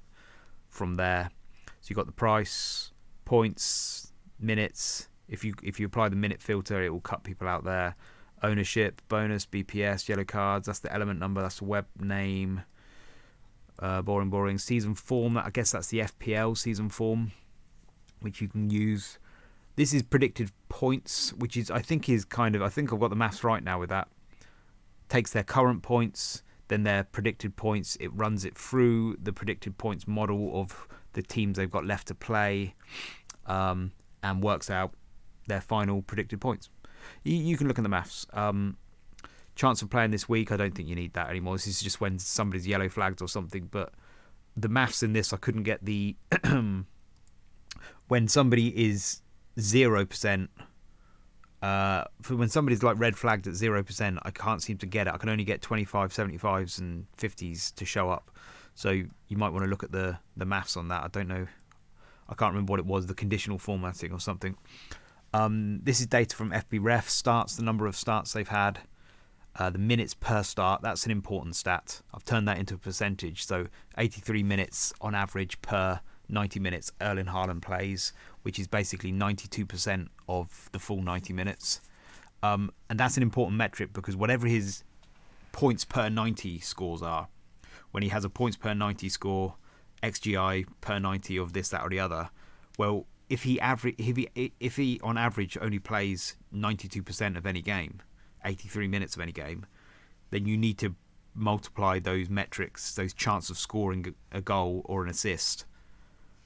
from there. So you got the price, points, minutes. If you apply the minute filter, it will cut people out there. Ownership, bonus, BPS, yellow cards. That's the element number. That's the web name. Boring. Season form. I guess that's the FPL season form, which you can use. This is predicted points, which is I think I've got the maths right now with that. Takes their current points, then their predicted points. It runs it through the predicted points model of the teams they've got left to play, and works out their final predicted points. You can look at the maths. Chance of playing this week, I don't think you need that anymore. This is just when somebody's yellow flagged or something. But the maths in this, I couldn't get the when somebody is 0%. For when somebody's like red flagged at 0%, I can't seem to get it. I can only get 25, 75s and 50s to show up. So you might want to look at the maths on that. I don't know. I can't remember what it was, the conditional formatting or something. This is data from FBref starts, the number of starts they've had, the minutes per start. That's an important stat. I've turned that into a percentage. So 83 minutes on average per 90 minutes Erling Haaland plays, which is basically 92% of the full 90 minutes. And that's an important metric because whatever his points per 90 scores are, when he has a points per 90 score, XGI per 90 of this, that, or the other, well, if he on average only plays 92% of any game, 83 minutes of any game, then you need to multiply those metrics, those chance of scoring a goal or an assist,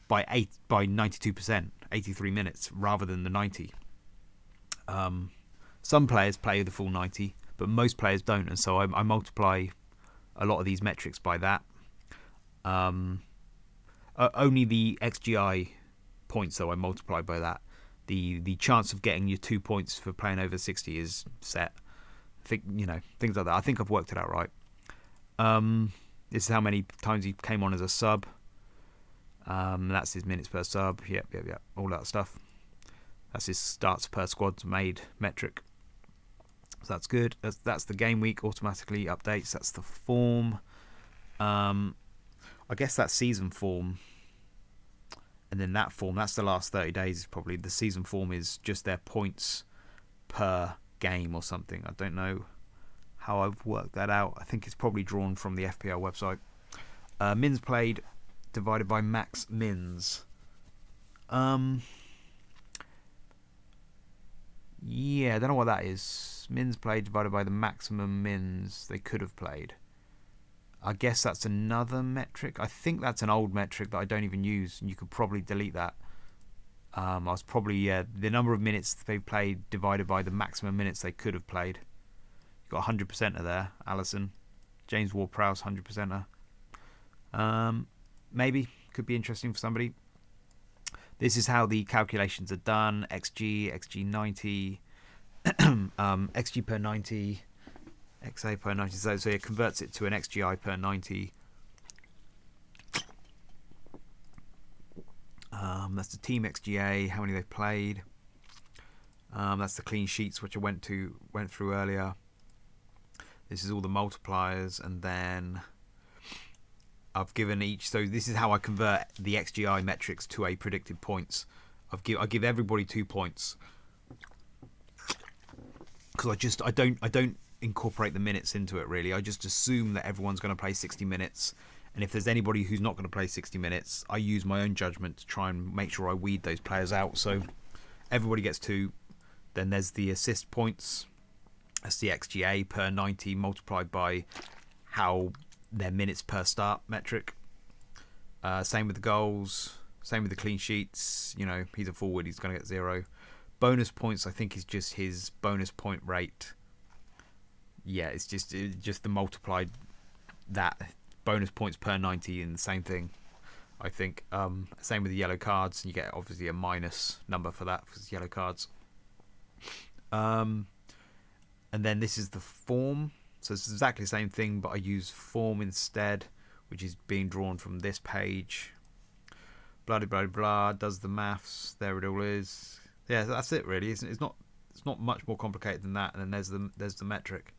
by 92%, 83 minutes rather than the 90. Some players play the full 90, but most players don't, and so I multiply a lot of these metrics by that. Only the XGI points, though, I multiply by that. The chance of getting your 2 points for playing over 60 is set. Things like that. I think I've worked it out right. This is how many times he came on as a sub. That's his minutes per sub. Yep. All that stuff. That's his starts per squads made metric. So that's good. That's the game week automatically updates. That's the form. I guess that's season form. And then that form, that's the last 30 days. Probably the season form is just their points per game or something. I don't know how I've worked that out. I think it's probably drawn from the FPL website. Mins played divided by max mins. Yeah, I don't know what that is. Mins played divided by the maximum mins they could have played. I guess that's another metric. I think that's an old metric that I don't even use, and you could probably delete that. I was probably the number of minutes they played divided by the maximum minutes they could have played. You got 100%er there, Allison. James Ward-Prowse, 100%er. Maybe could be interesting for somebody. This is how the calculations are done: XG, XG90, XG per 90. XA per 90, so it converts it to an XGI per 90. That's the team XGA, how many they've played. That's the clean sheets, which I went through earlier. This is all the multipliers, and then I've given each. So this is how I convert the XGI metrics to a predicted points. I give everybody 2 points because I don't incorporate the minutes into it really. I just assume that everyone's going to play 60 minutes, and if there's anybody who's not going to play 60 minutes, I use my own judgment to try and make sure I weed those players out. So everybody gets 2. Then there's the assist points. That's the XGA per 90 multiplied by how their minutes per start metric. Same with the goals. Same with the clean sheets. You know, he's a forward. He's going to get 0. Bonus points, I think, is just his bonus point rate. Yeah, it's just the multiplied that bonus points per 90 and the same thing, I think. Same with the yellow cards. You get obviously a minus number for that because it's yellow cards. And then this is the form. So it's exactly the same thing, but I use form instead, which is being drawn from this page. Blah blah blah. Does the maths? There it all is. Yeah, that's it really. It's not much more complicated than that. And then there's the metric.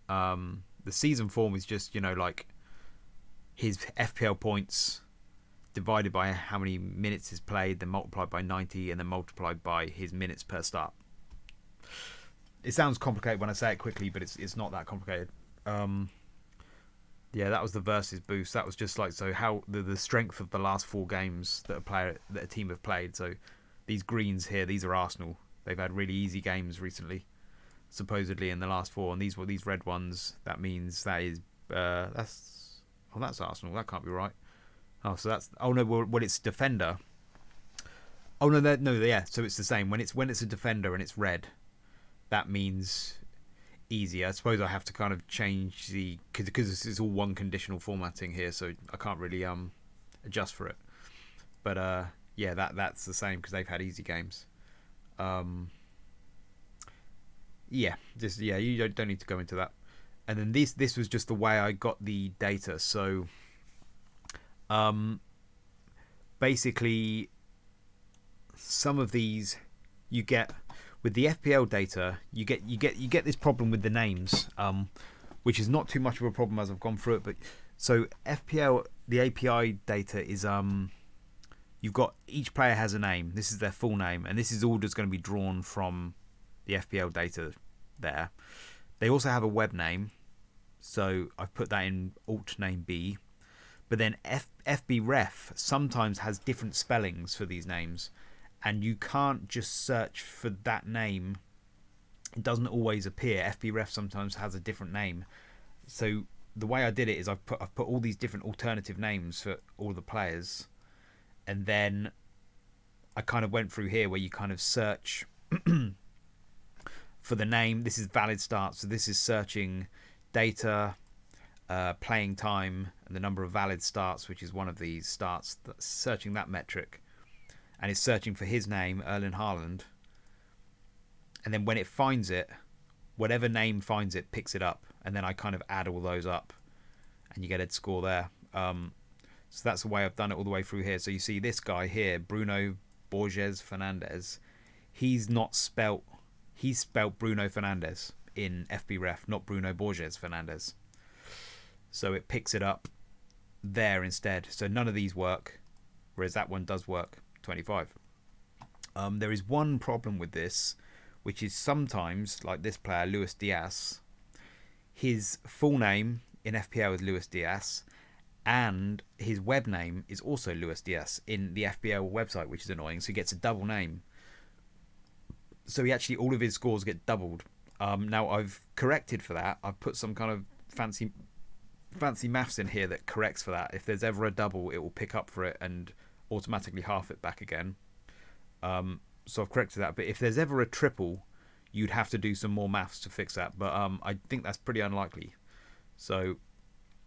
The season form is just, you know, like his FPL points divided by how many minutes he's played, then multiplied by 90, and then multiplied by his minutes per start. It sounds complicated when I say it quickly, but it's not that complicated. Yeah, that was the versus boost. That was just like, so how the strength of the last 4 games that a team have played. So these greens here, these are Arsenal. They've had really easy games recently, supposedly in the last 4, and these red ones. That means that's Arsenal. That can't be right. Oh, so that's it's defender. Oh no, yeah. So it's the same when it's a defender and it's red. That means easier. I suppose I have to kind of change because this is all one conditional formatting here, so I can't really adjust for it. But yeah, that's the same because they've had easy games. Yeah, you don't need to go into that. And then this was just the way I got the data. So basically some of these you get with the FPL data, you get this problem with the names, which is not too much of a problem as I've gone through it. But so FPL, the API data is you've got each player has a name. This is their full name, and this is all just going to be drawn from the FPL data there. They also have a web name, so I've put that in alt name B. But then FBref sometimes has different spellings for these names, and you can't just search for that name. It doesn't always appear. FBref sometimes has a different name. So the way I did it is I've put all these different alternative names for all the players, and then I kind of went through here where you kind of search for the name. This is valid start, so this is searching data, playing time, and the number of valid starts, which is one of these starts. That's searching that metric, and it's searching for his name, Erling Haaland. And then when it finds it, whatever name finds it picks it up, and then I kind of add all those up, and you get a score there. So that's the way I've done it all the way through here. So you see this guy here, Bruno Borges Fernandes. He's spelt Bruno Fernandes in FBref, not Bruno Borges Fernandes. So it picks it up there instead. So none of these work, whereas that one does work. 25. There is one problem with this, which is sometimes, like this player, Luis Diaz, his full name in FPL is Luis Diaz, and his web name is also Luis Diaz in the FPL website, which is annoying. So he gets a double name. So all of his scores get doubled. Now I've corrected for that. I've put some kind of fancy maths in here that corrects for that. If there's ever a double, it will pick up for it and automatically half it back again. So I've corrected that. But if there's ever a triple, you'd have to do some more maths to fix that. But I think that's pretty unlikely. So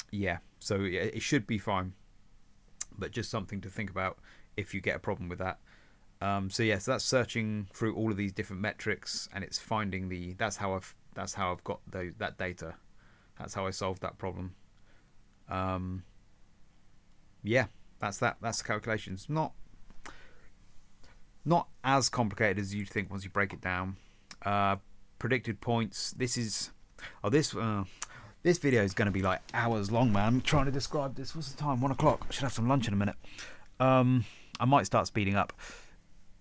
yeah, it should be fine. But just something to think about if you get a problem with that. So that's searching through all of these different metrics, and it's finding that's how I've got that data. That's how I solved that problem. That's that. That's the calculations. Not as complicated as you'd think once you break it down. Predicted points. This video is going to be like hours long, man. I'm trying to describe this. What's the time? 1 o'clock. I should have some lunch in a minute. I might start speeding up.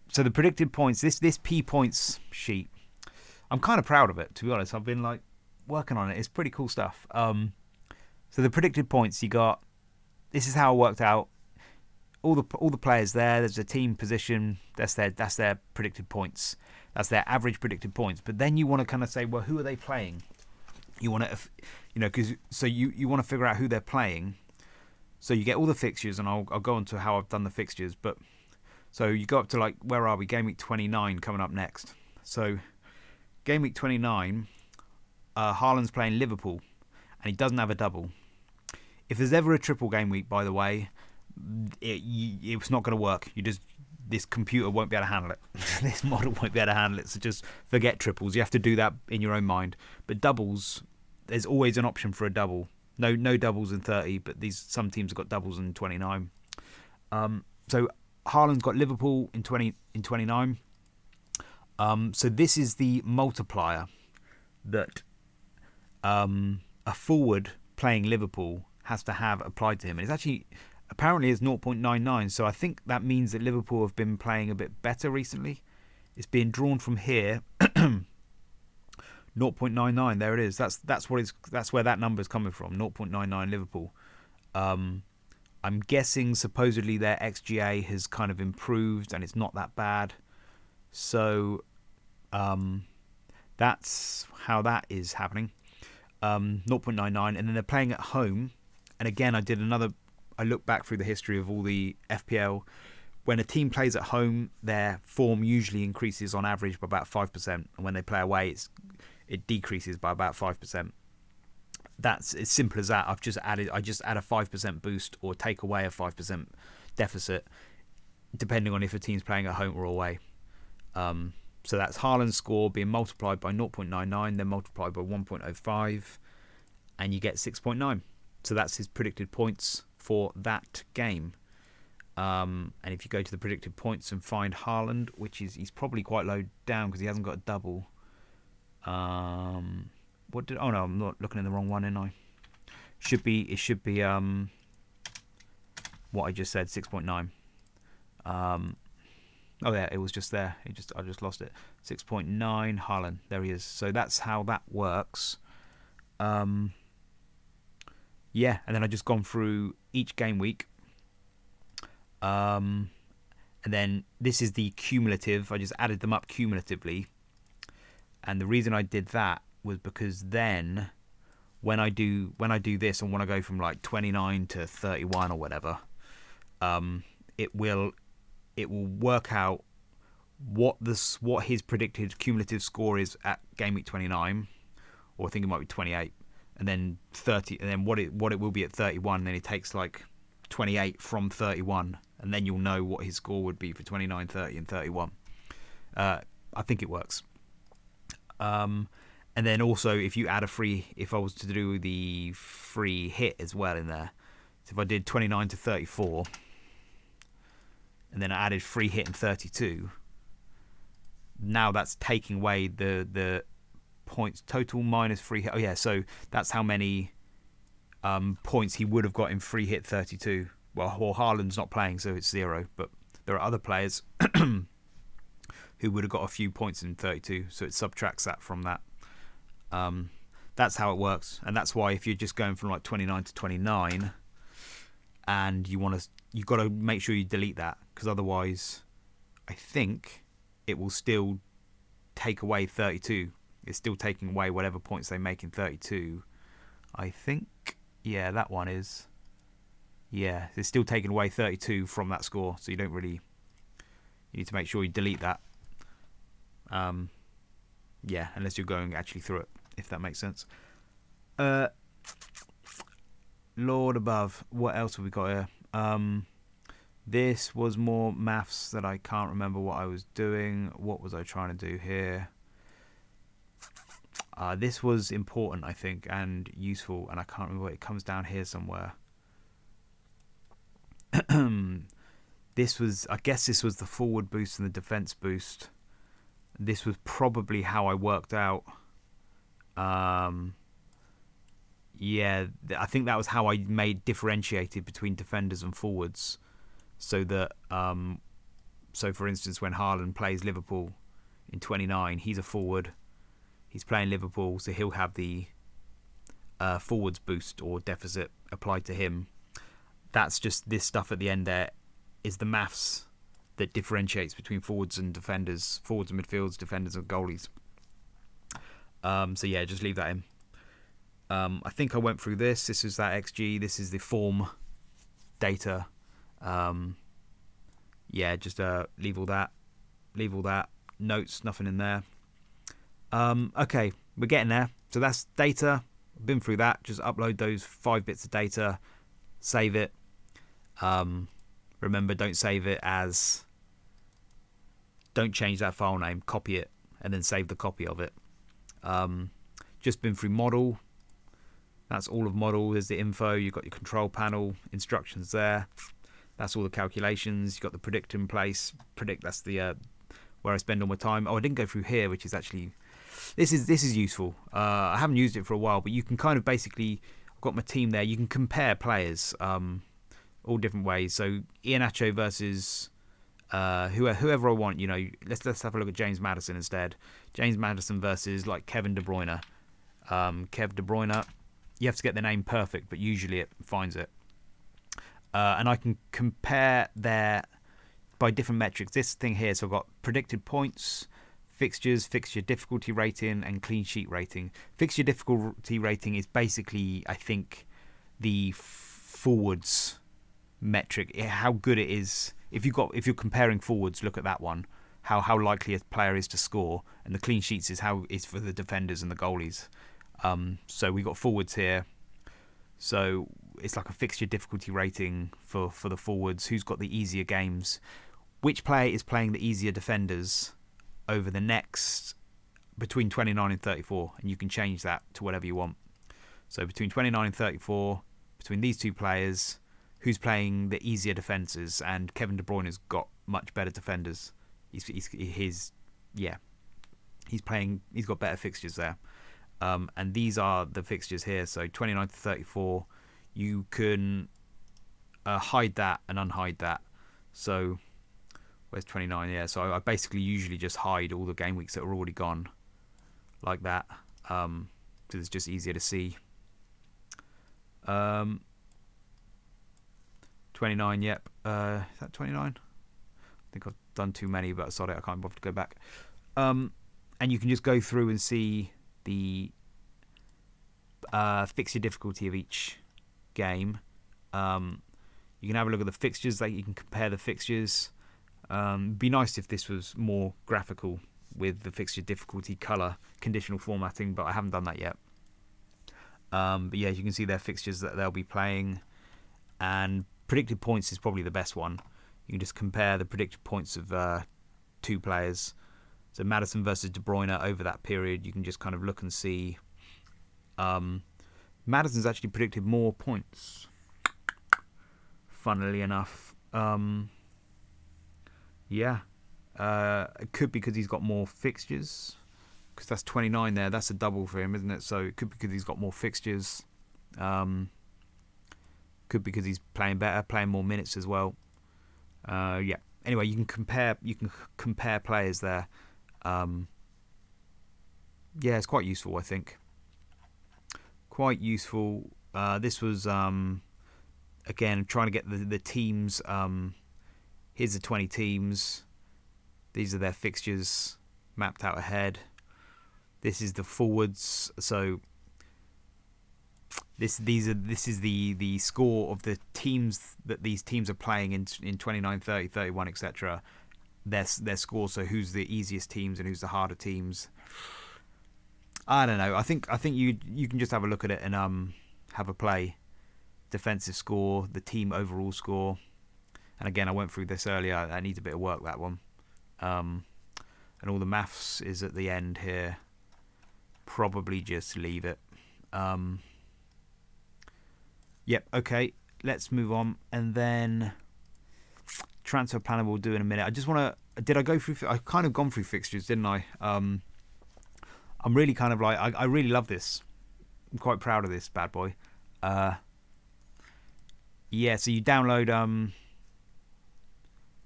So the predicted points. This P points sheet. I'm kind of proud of it, to be honest. I've been like working on it. It's pretty cool stuff. So the predicted points you got. This is how it worked out. All the players there. There's a team position. That's their predicted points. That's their average predicted points. But then you want to kind of say, well, who are they playing? You want to, because you want to figure out who they're playing. So you get all the fixtures, and I'll go on to how I've done the fixtures. But so you go up to, like, where are we? Game week 29 coming up next. So game week 29, Haaland's playing Liverpool, and he doesn't have a double. If there's ever a triple game week, by the way, it's not going to work. This computer won't be able to handle it. This model won't be able to handle it. So just forget triples. You have to do that in your own mind. But doubles, there's always an option for a double. No doubles in 30, but some teams have got doubles in 29. So Haaland's got Liverpool in 29. So this is the multiplier that a forward playing Liverpool has to have applied to him. And it's actually, apparently it's 0.99. So I think that means that Liverpool have been playing a bit better recently. It's being drawn from here. 0.99. There it is. That's where that number's coming from. 0.99 Liverpool. I'm guessing supposedly their XGA has kind of improved and it's not that bad. So that's how that is happening. 0.99, and then they're playing at home. And again, I looked back through the history of all the FPL. When a team plays at home, their form usually increases on average by about 5%, and when they play away, it decreases by about 5%. That's as simple as that. I just add a 5% boost or take away a 5% deficit, depending on if a team's playing at home or away. So that's Haaland's score being multiplied by 0.99, then multiplied by 1.05, and you get 6.9. So that's his predicted points for that game. And if you go to the predicted points and find Haaland, he's probably quite low down because he hasn't got a double. I'm not looking in the wrong one, am I? It should be what I just said, 6.9. Oh yeah, it was just there. I just lost it. 6.9 Haaland. There he is. So that's how that works. Yeah, and then I just gone through each game week. And then this is the cumulative. I just added them up cumulatively. And the reason I did that was because then when I do this and when I go from like 29 to 31 or whatever, it will work out what his predicted cumulative score is at game week 29, or I think it might be 28, and then 30, and then what it will be at 31. And then it takes like 28 from 31, and then you'll know what his score would be for 29, 30, and 31. I think it works. And then also, if I was to do the free hit as well in there, so if I did 29 to 34, and then I added free hit in 32, now that's taking away the points total minus free hit. Oh yeah, so that's how many points he would have got in free hit 32. Well, Haaland's not playing, so it's 0, but there are other players who would have got a few points in 32, so it subtracts that from that. That's how it works, and that's why if you're just going from like 29 to 29, and you've got to make sure you delete that, because otherwise, I think it will still take away 32. It's still taking away whatever points they make in 32. I think, yeah, that one is. Yeah, it's still taking away 32 from that score, so you need to make sure you delete that. Yeah, unless you're going actually through it, if that makes sense. Lord above, what else have we got here? This was more maths that I can't remember what I was doing. What was I trying to do here? This was important, I think, and useful, and I can't remember. It comes down here somewhere. I guess this was the forward boost and the defense boost. This was probably how I worked out. Yeah, I think that was how I differentiated between defenders and forwards. So that, so for instance, when Haaland plays Liverpool in 29, he's a forward. He's playing Liverpool, so he'll have the forwards boost or deficit applied to him. That's just this stuff at the end there is the maths that differentiates between forwards and defenders, forwards and midfields, defenders and goalies. So yeah, just leave that in. I think I went through this. This is that XG. This is the form data. Yeah, just leave all that. Leave all that. Notes, nothing in there. Okay, we're getting there. So that's data. I've been through that. Just upload those 5 bits of data. Save it. Remember, don't save it as... Don't change that file name. Copy it and then save the copy of it. Just been through model. That's all of model. There's the info. You've got your control panel. Instructions there. That's all the calculations. You've got the predict in place. Predict, that's the where I spend all my time. Oh, I didn't go through here, which is actually... This is useful. I haven't used it for a while, but you can kind of basically... I've got my team there. You can compare players all different ways. So Iheanacho versus whoever I want. You know, let's have a look at James Maddison instead. James Maddison versus like Kevin De Bruyne. Kev De Bruyne. You have to get the name perfect, but usually it finds it. And I can compare their by different metrics. This thing here, so I've got predicted points, fixtures, fixture difficulty rating, and clean sheet rating. Fixture difficulty rating is basically, I think, the forwards metric. How good it is. If you're comparing forwards, look at that one. How likely a player is to score, and the clean sheets is how is for the defenders and the goalies. So we got forwards here. So it's like a fixture difficulty rating for the forwards. Who's got the easier games? Which player is playing the easier defenders over the next between 29 and 34? And you can change that to whatever you want. So between 29 and 34, between these two players, who's playing the easier defences? And Kevin De Bruyne has got much better defenders. He's got better fixtures there. And these are the fixtures here. So 29 to 34, you can hide that and unhide that. So where's 29? Yeah, so I basically usually just hide all the game weeks that are already gone like that, because it's just easier to see. 29, yep. Is that 29? I think I've done too many, but sorry, I can't bother to go back. And you can just go through and see the fixture difficulty of each game. You can have a look at the fixtures. Like, you can compare the fixtures. Be nice if this was more graphical with the fixture difficulty, colour, conditional formatting, but I haven't done that yet. But yeah, you can see their fixtures that they'll be playing, and predicted points is probably the best one. You can just compare the predicted points of two players. So Maddison versus De Bruyne over that period, you can just kind of look and see. Maddison's actually predicted more points, funnily enough. Yeah. It could be because he's got more fixtures, because that's 29 there. That's a double for him, isn't it? So it could be because he's got more fixtures. Could be because he's playing better, playing more minutes as well. Yeah. Anyway, you can compare players there. Yeah, it's quite useful, I think. Quite useful. This was again trying to get the teams. Here's the 20 teams. These are their fixtures mapped out ahead. This is the forwards. So this is the score of the teams that these teams are playing in 29, 30, 31, etc. Their score. So who's the easiest teams and who's the harder teams. I don't know. I think you can just have a look at it and have a play. Defensive score, the team overall score. And again, I went through this earlier. That needs a bit of work, that one. And all the maths is at the end here. Probably just leave it. Yep, okay. Let's move on. And then transfer planner we'll do in a minute. I just want to... Did I go through... I kind of gone through fixtures, didn't I? I'm really kind of like... I really love this. I'm quite proud of this bad boy. Yeah, so you download...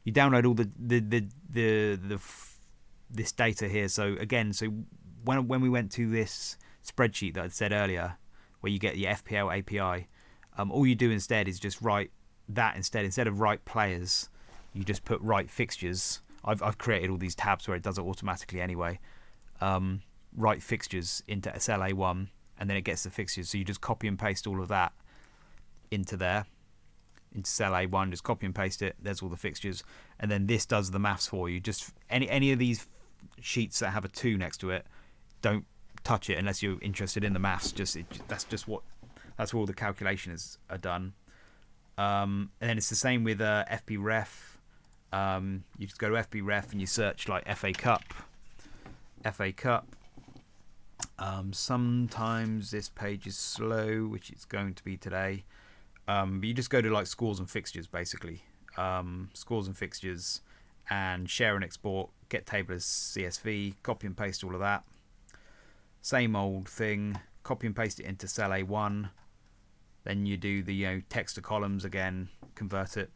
You download all this data here. So again, when we went to this spreadsheet that I said earlier, where you get the FPL API, all you do instead is just write that instead of write players, you just put write fixtures. I've created all these tabs where it does it automatically anyway. Write fixtures into cell A1, and then it gets the fixtures. So you just copy and paste all of that into there, into cell A1, just copy and paste it. There's all the fixtures, and then this does the maths for you. Just any of these sheets that have a 2 next to it, don't touch it unless you're interested in the maths. That's where all the calculations are done. And then it's the same with FPRef. You just go to FPRef and you search like FA Cup. Sometimes this page is slow, which it's going to be today. But you just go to like scores and fixtures, basically. Scores and fixtures, and share and export, get table as CSV, copy and paste all of that. Same old thing, copy and paste it into cell A1. Then you do the text to columns again, convert it,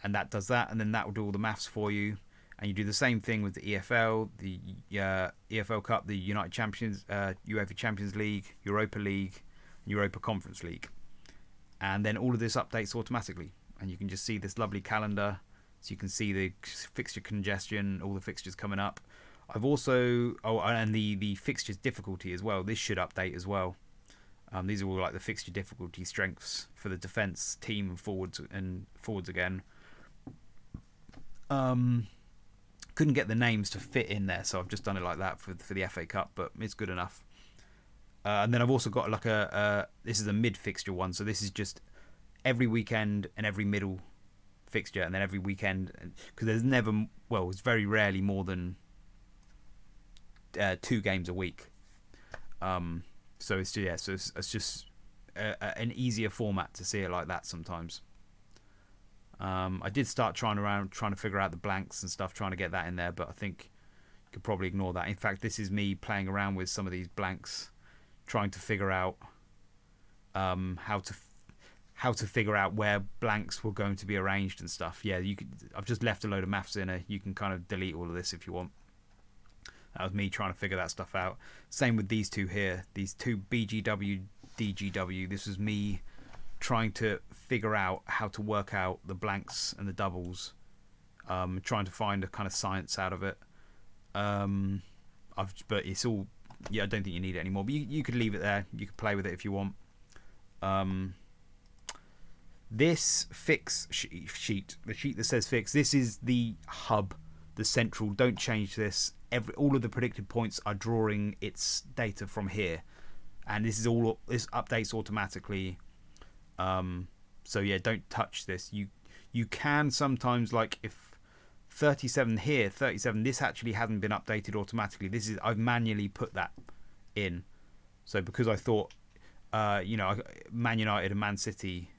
and that does that, and then that will do all the maths for you. And you do the same thing with the EFL, the EFL Cup, the United Champions, UEFA Champions League, Europa League, Europa Conference League. And then all of this updates automatically. And you can just see this lovely calendar. So you can see the fixture congestion, all the fixtures coming up. I've also, and the fixtures difficulty as well. This should update as well. These are all like the fixture difficulty strengths for the defence team and forwards again. Couldn't get the names to fit in there, so I've just done it like that for the FA Cup, but it's good enough. And then I've also got like this is a mid fixture one, so this is just every weekend and every middle fixture, and then every weekend, because there's it's very rarely more than 2 games a week. So it's just an easier format to see it like that sometimes. I did start trying to figure out the blanks and stuff, trying to get that in there, but I think you could probably ignore that. In fact, this is me playing around with some of these blanks, trying to figure out how to figure out where blanks were going to be arranged and stuff. Yeah, I've just left a load of maths in it. You can kind of delete all of this if you want. That was me trying to figure that stuff out. Same with these two here, these two BGW, DGW. This was me trying to figure out how to work out the blanks and the doubles, trying to find a kind of science out of it. But it's all, I don't think you need it anymore. But you could leave it there. You could play with it if you want. This fix sheet, the sheet that says fix, this is the hub, the central. Don't change this. All of the predicted points are drawing its data from here, and this updates automatically. So yeah, don't touch this. You can sometimes, like if 37 here, 37, this actually hasn't been updated automatically. I've manually put that in. So because I thought, Man United and Man City,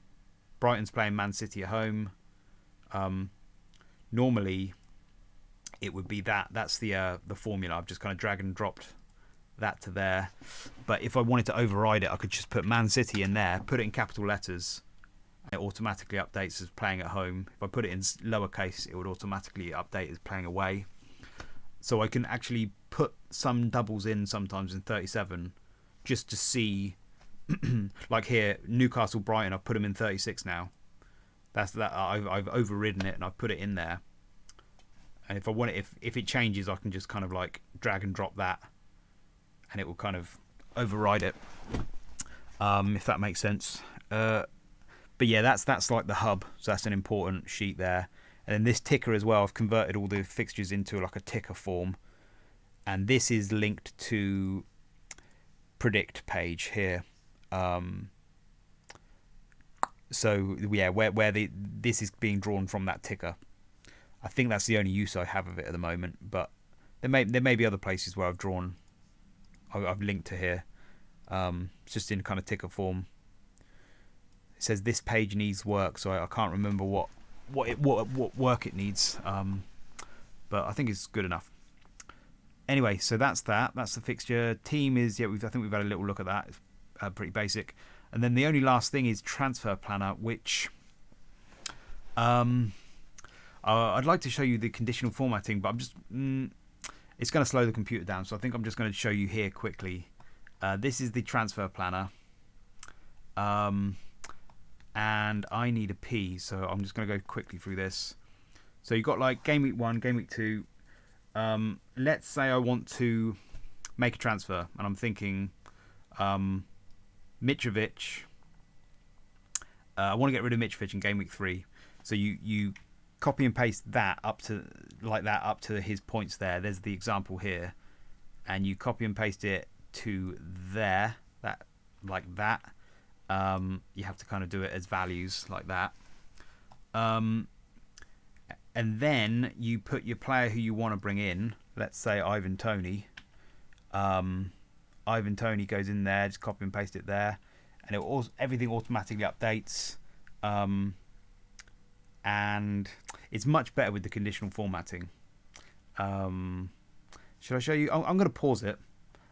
Brighton's playing Man City at home. Normally, it would be that's the formula. I've just kind of drag and dropped that to there. But if I wanted to override it, I could just put Man City in there, put it in capital letters, and it automatically updates as playing at home. If I put it in lowercase, it would automatically update as playing away. So I can actually put some doubles in sometimes in 37 just to see. Like here, Newcastle Brighton, I've put them in 36 now. That's that. I've overridden it and I've put it in there. And if I want it, if it changes, I can just kind of like drag and drop that, and it will kind of override it. If that makes sense. But yeah, that's like the hub. So that's an important sheet there. And then this ticker as well. I've converted all the fixtures into like a ticker form, and this is linked to predict page here. So yeah, where this is being drawn from that ticker. I think that's the only use I have of it at the moment, but there may be other places where I've linked to here. It's just in kind of ticker form. It says this page needs work, so I can't remember what work it needs. But I think it's good enough. Anyway, so that's that. That's the fixture. Team is I think we've had a little look at that. It's pretty basic. And then the only last thing is transfer planner, which I'd like to show you the conditional formatting, but I'm just it's going to slow the computer down, so I think I'm just going to show you here quickly. This is the transfer planner, and I need a P, so I'm just going to go quickly through this. So you've got like game week 1, game week 2. Let's say I want to make a transfer, and I'm thinking Mitrovic. I want to get rid of Mitrovic in game week 3. So you copy and paste that up to his points there. There's the example here, and you copy and paste it to there, that like that. You have to kind of do it as values like that. And then you put your player who you want to bring in. Let's say Ivan Toney. Ivan Toney goes in there. Just copy and paste it there, and everything automatically updates. And it's much better with the conditional formatting. Should I show you? I'm going to pause it,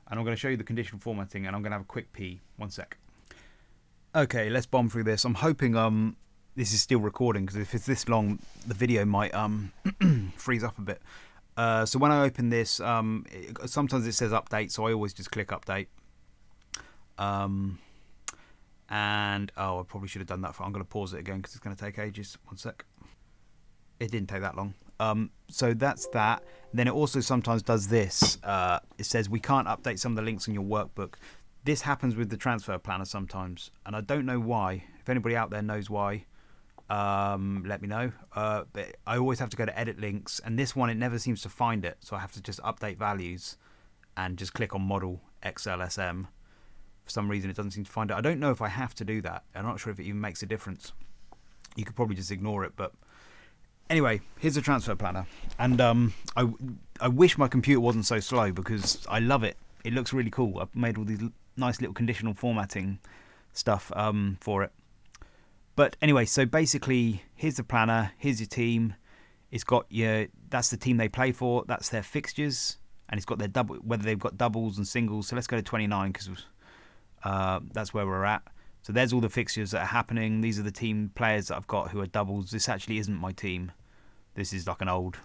and I'm going to show you the conditional formatting, and I'm going to have a quick pee. 1 sec. Okay, let's bomb through this. I'm hoping this is still recording, because if it's this long, the video might freeze up a bit. So when I open this, sometimes it says update, so I always just click update. And I probably should have done that. I'm going to pause it again because it's going to take ages. 1 sec. It didn't take that long. So that's that. Then it also sometimes does this. It says we can't update some of the links in your workbook. This happens with the transfer planner sometimes, and I don't know why. If anybody out there knows why, let me know. But I always have to go to edit links, and this one, it never seems to find it, so I have to just update values and just click on model XLSM. For some reason it doesn't seem to find it. I don't know if I have to do that. I'm not sure if it even makes a difference. You could probably just ignore it, but anyway, here's a transfer planner, and I wish my computer wasn't so slow, because I love it. It looks really cool. I've made all these nice little conditional formatting stuff for it. But anyway, so basically, here's the planner. Here's your team. It's got that's the team they play for. That's their fixtures, and it's got their double, whether they've got doubles and singles. So let's go to 29 because that's where we're at. So there's all the fixtures that are happening. These are the team players that I've got who are doubles. This actually isn't my team. This is like an old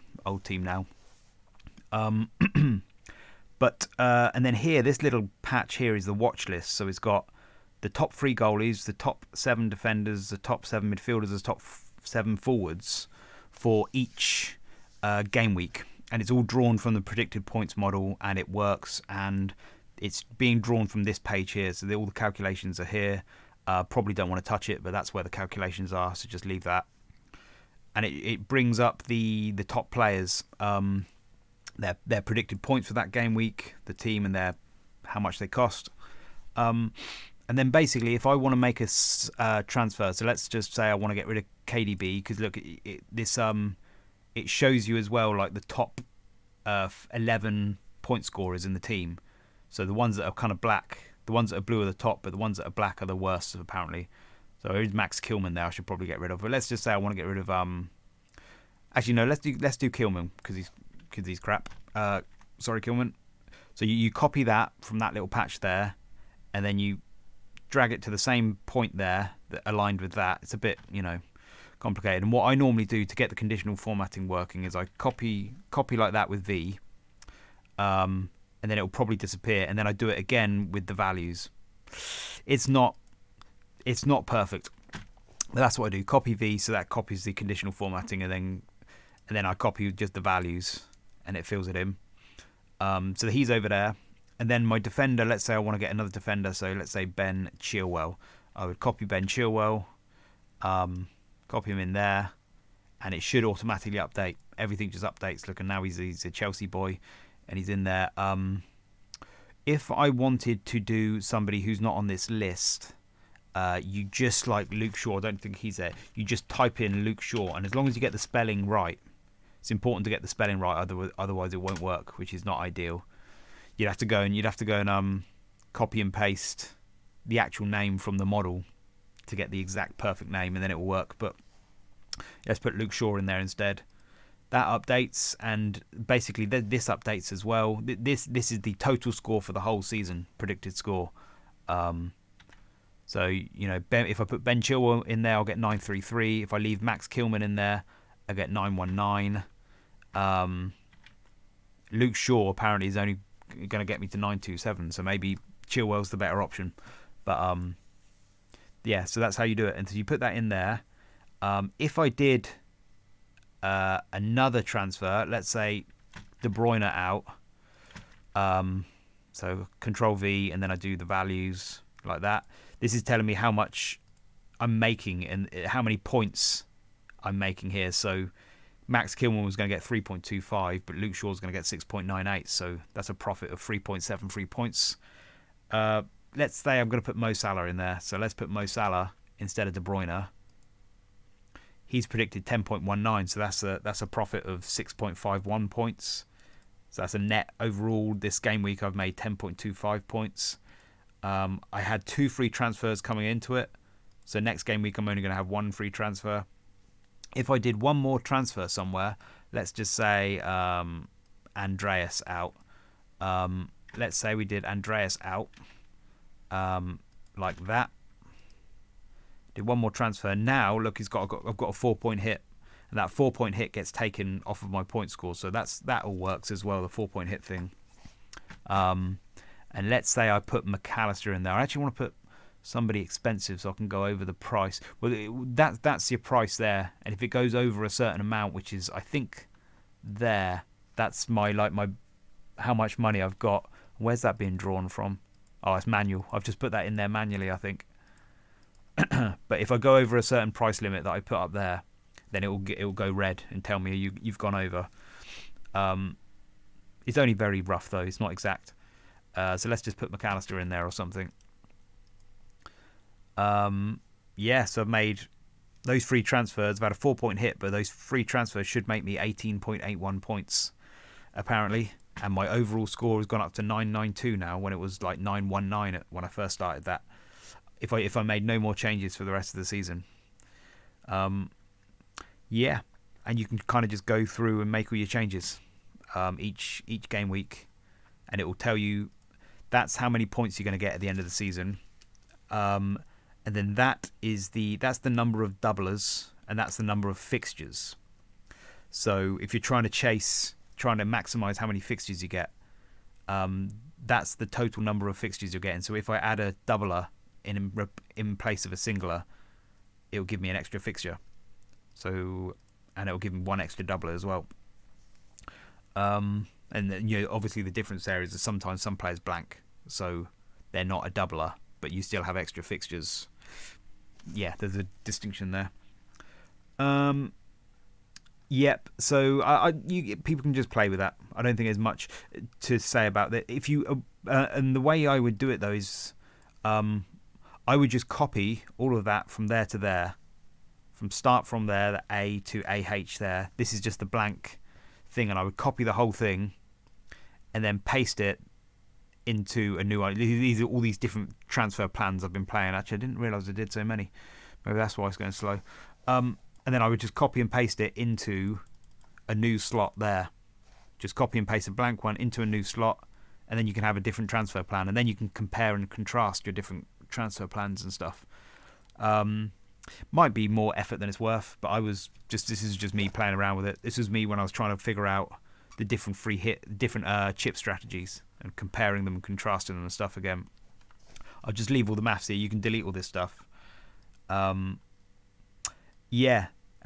team now. But and then here, this little patch here is the watch list. So it's got the top 3 goalies, the top 7 defenders, the top 7 midfielders, the top 7 forwards for each game week, and it's all drawn from the predicted points model, and it works, and it's being drawn from this page here. So all the calculations are here. Probably don't want to touch it, but that's where the calculations are, so just leave that. And it brings up the top players, their predicted points for that game week, the team, and how much they cost. And then basically, if I want to make a transfer, so let's just say I want to get rid of KDB, because look, it shows you as well like the top 11 point scorers in the team. So the ones that are kind of black, the ones that are blue are the top, but the ones that are black are the worst, apparently. So there's Max Kilman there I should probably get rid of. But let's just say I want to get rid of actually no, let's do Kilman because he's crap. Sorry, Kilman. So you copy that from that little patch there, and then you drag it to the same point there that aligned with that. It's a bit, complicated. And what I normally do to get the conditional formatting working is I copy like that with V, and then it'll probably disappear, and then I do it again with the values. It's not perfect, but that's what I do. Copy V, so that copies the conditional formatting, and then I copy just the values, and it fills it in. So he's over there, and then my defender. Let's say I want to get another defender. So let's say Ben Chilwell. I would copy Ben Chilwell, copy him in there, and it should automatically update. Everything just updates. Look, and now he's a Chelsea boy, and he's in there. If I wanted to do somebody who's not on this list, you just like Luke Shaw. I don't think he's there. You just type in Luke Shaw, and as long as you get the spelling right, it's important to get the spelling right. Otherwise, it won't work, which is not ideal. You'd have to go and copy and paste the actual name from the model to get the exact perfect name, and then it will work. But let's put Luke Shaw in there instead. That updates, and basically this updates as well. This is the total score for the whole season, predicted score. So if I put Ben Chilwell in there, I'll get 933. If I leave Max Kilman in there, I get 919. Luke Shaw apparently is only going to get me to 927, so maybe Chilwell's the better option. But yeah, so that's how you do it. And so you put that in there. If I did another transfer, let's say De Bruyne out, So Control V, and then I do the values like that. This is telling me how much I'm making and how many points I'm making here. So Max Kilman was going to get 3.25, but Luke Shaw's going to get 6.98. So that's a profit of 3.73 points. Let's say I'm going to put Mo Salah in there. So let's put Mo Salah instead of De Bruyne. He's predicted 10.19, so that's a profit of 6.51 points. So that's a net overall. This game week I've made 10.25 points. I had 2 free transfers coming into it. So next game week I'm only going to have 1 free transfer. If I did one more transfer somewhere, let's just say Andreas out. Let's say we did Andreas out like that. Did one more transfer. Now look, I've got a 4-point hit, and that 4-point hit gets taken off of my point score. So that all works as well, the 4-point hit thing. And let's say I put McAllister in there. I actually want to put somebody expensive so I can go over the price. Well, that's your price there, and if it goes over a certain amount, which is I think there, that's my how much money I've got. Where's that being drawn from? Oh, it's manual. I've just put that in there manually, I think. But if I go over a certain price limit that I put up there, then it will go red and tell me you've gone over. It's only very rough though; it's not exact. So let's just put McAllister in there or something. So I've made those free transfers. I've had a 4-point hit, but those free transfers should make me 18.81 points apparently, and my overall score has gone up to 992 now, when it was like 919 when I first started that. If I made no more changes for the rest of the season. And you can kind of just go through and make all your changes each game week, and it will tell you that's how many points you're going to get at the end of the season. And then that's the number of doublers, and that's the number of fixtures. So if you're trying to maximize how many fixtures you get, that's the total number of fixtures you're getting. So if I add a doubler in place of a singular, it will give me an extra fixture. So, and it will give me 1 extra doubler as well. And then, obviously the difference there is that sometimes some players blank, so they're not a doubler, but you still have extra fixtures. Yeah, there's a distinction there. Yep. So people can just play with that. I don't think there's much to say about that. If you and the way I would do it though is, I would just copy all of that from there to there, from there, the A to AH there. This is just the blank thing, and I would copy the whole thing and then paste it into a new one. These are all these different transfer plans I've been playing. Actually, I didn't realise I did so many. Maybe that's why it's going slow. And then I would just copy and paste it into a new slot there. Just copy and paste a blank one into a new slot, and then you can have a different transfer plan, and then you can compare and contrast your different transfer plans and stuff. Might be more effort than it's worth, but this is just me playing around with it. This was me when I was trying to figure out the different chip strategies and comparing them and contrasting them and stuff again. I'll just leave all the maths here. You can delete all this stuff. And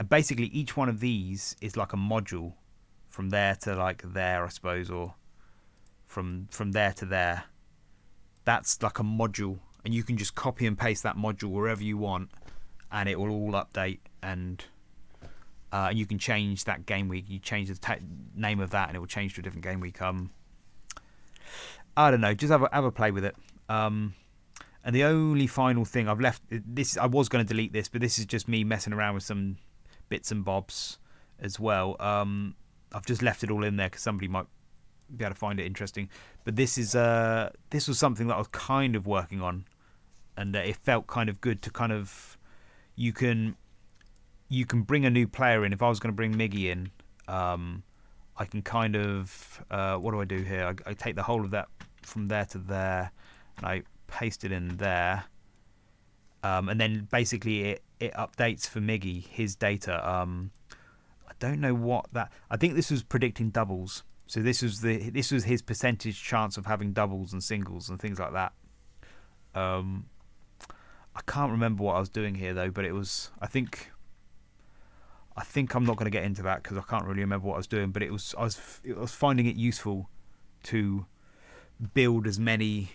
basically each one of these is like a module from there to like there, I suppose, or from there to there. That's like a module, and you can just copy and paste that module wherever you want, and it will all update, and you can change that game week. You change the name of that, and it will change to a different game week. I don't know. Just have a play with it. And the only final thing I've left, I was going to delete this, but this is just me messing around with some bits and bobs as well. I've just left it all in there because somebody might be able to find it interesting. But this was something that I was kind of working on, and it felt kind of good to kind of you can bring a new player in. If I was going to bring Miggy in, I can kind of what do I do here? I take the whole of that from there to there, and I paste it in there, and then basically it updates for Miggy his data. I don't know what that. I think this was predicting doubles. So this was his percentage chance of having doubles and singles and things like that. I can't remember what I was doing here though, but it was. I think I'm not going to get into that because I can't really remember what I was doing. But I was finding it useful to build as many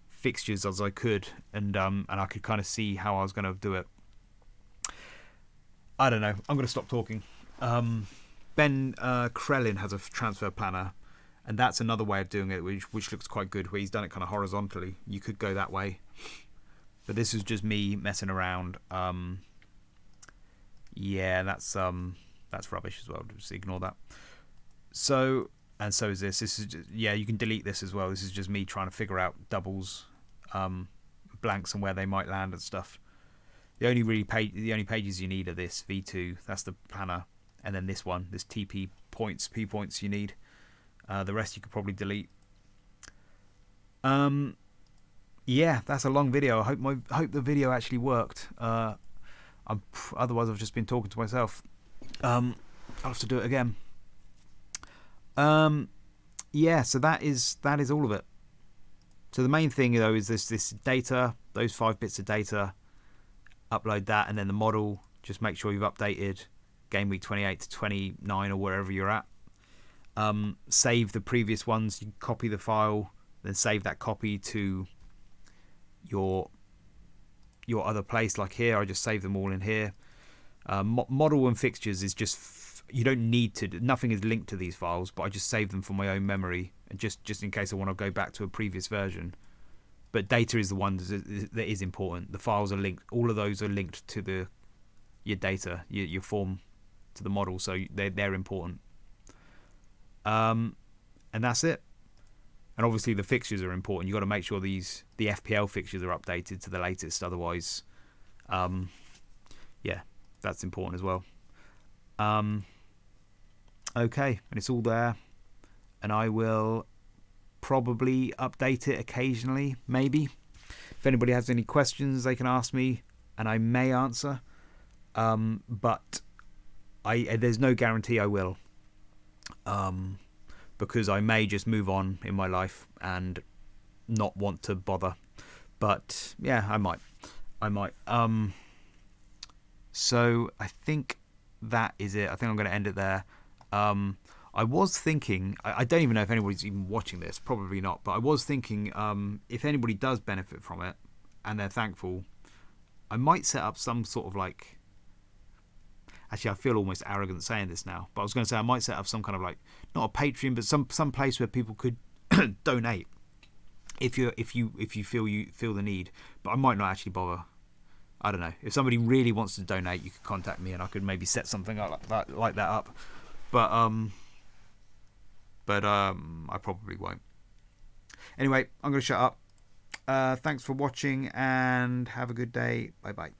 fixtures as I could, and I could kind of see how I was going to do it. I don't know. I'm going to stop talking. Ben Krellin has a transfer planner, and that's another way of doing it, which looks quite good, where he's done it kind of horizontally. You could go that way, but this is just me messing around. Yeah, that's rubbish as well. Just ignore that. So is this. This is just, yeah, you can delete this as well. This is just me trying to figure out doubles, blanks, and where they might land and stuff. The only pages you need are this V2. That's the planner, and then this one, this TP points, P points you need. The rest you could probably delete. Yeah, that's a long video. I hope the video actually worked. Otherwise I've just been talking to myself. I'll have to do it again. Yeah, so that is all of it. So the main thing though is this data, those 5 bits of data. Upload that, and then the model. Just make sure you've updated game week 28 to 29 or wherever you're at. Save the previous ones. You copy the file, then save that copy to your other place. Like here, I just save them all in here. Model and fixtures is just you don't need to. Nothing is linked to these files, but I just save them from my own memory, and just in case I want to go back to a previous version. But data is the one that is important. The files are linked. All of those are linked to your data, your form, to the model. So they're important. And that's it. And obviously the fixtures are important. You've got to make sure the FPL fixtures are updated to the latest. Otherwise, yeah, that's important as well. Okay, and it's all there. And I will probably update it occasionally, maybe. If anybody has any questions, they can ask me, and I may answer. But there's no guarantee I will, because I may just move on in my life and not want to bother. But yeah, I might. So I think that is it. I think I'm going to end it there. I was thinking, I don't even know if anybody's even watching this, probably not, but I was thinking if anybody does benefit from it and they're thankful, I might set up some sort of like, actually I feel almost arrogant saying this now, but I was going to say I might set up some kind of like, not a Patreon, but some place where people could donate if you feel the need, but I might not actually bother. I don't know. If somebody really wants to donate, you could contact me and I could maybe set something like that up. But I probably won't. Anyway, I'm going to shut up. Thanks for watching and have a good day. Bye bye.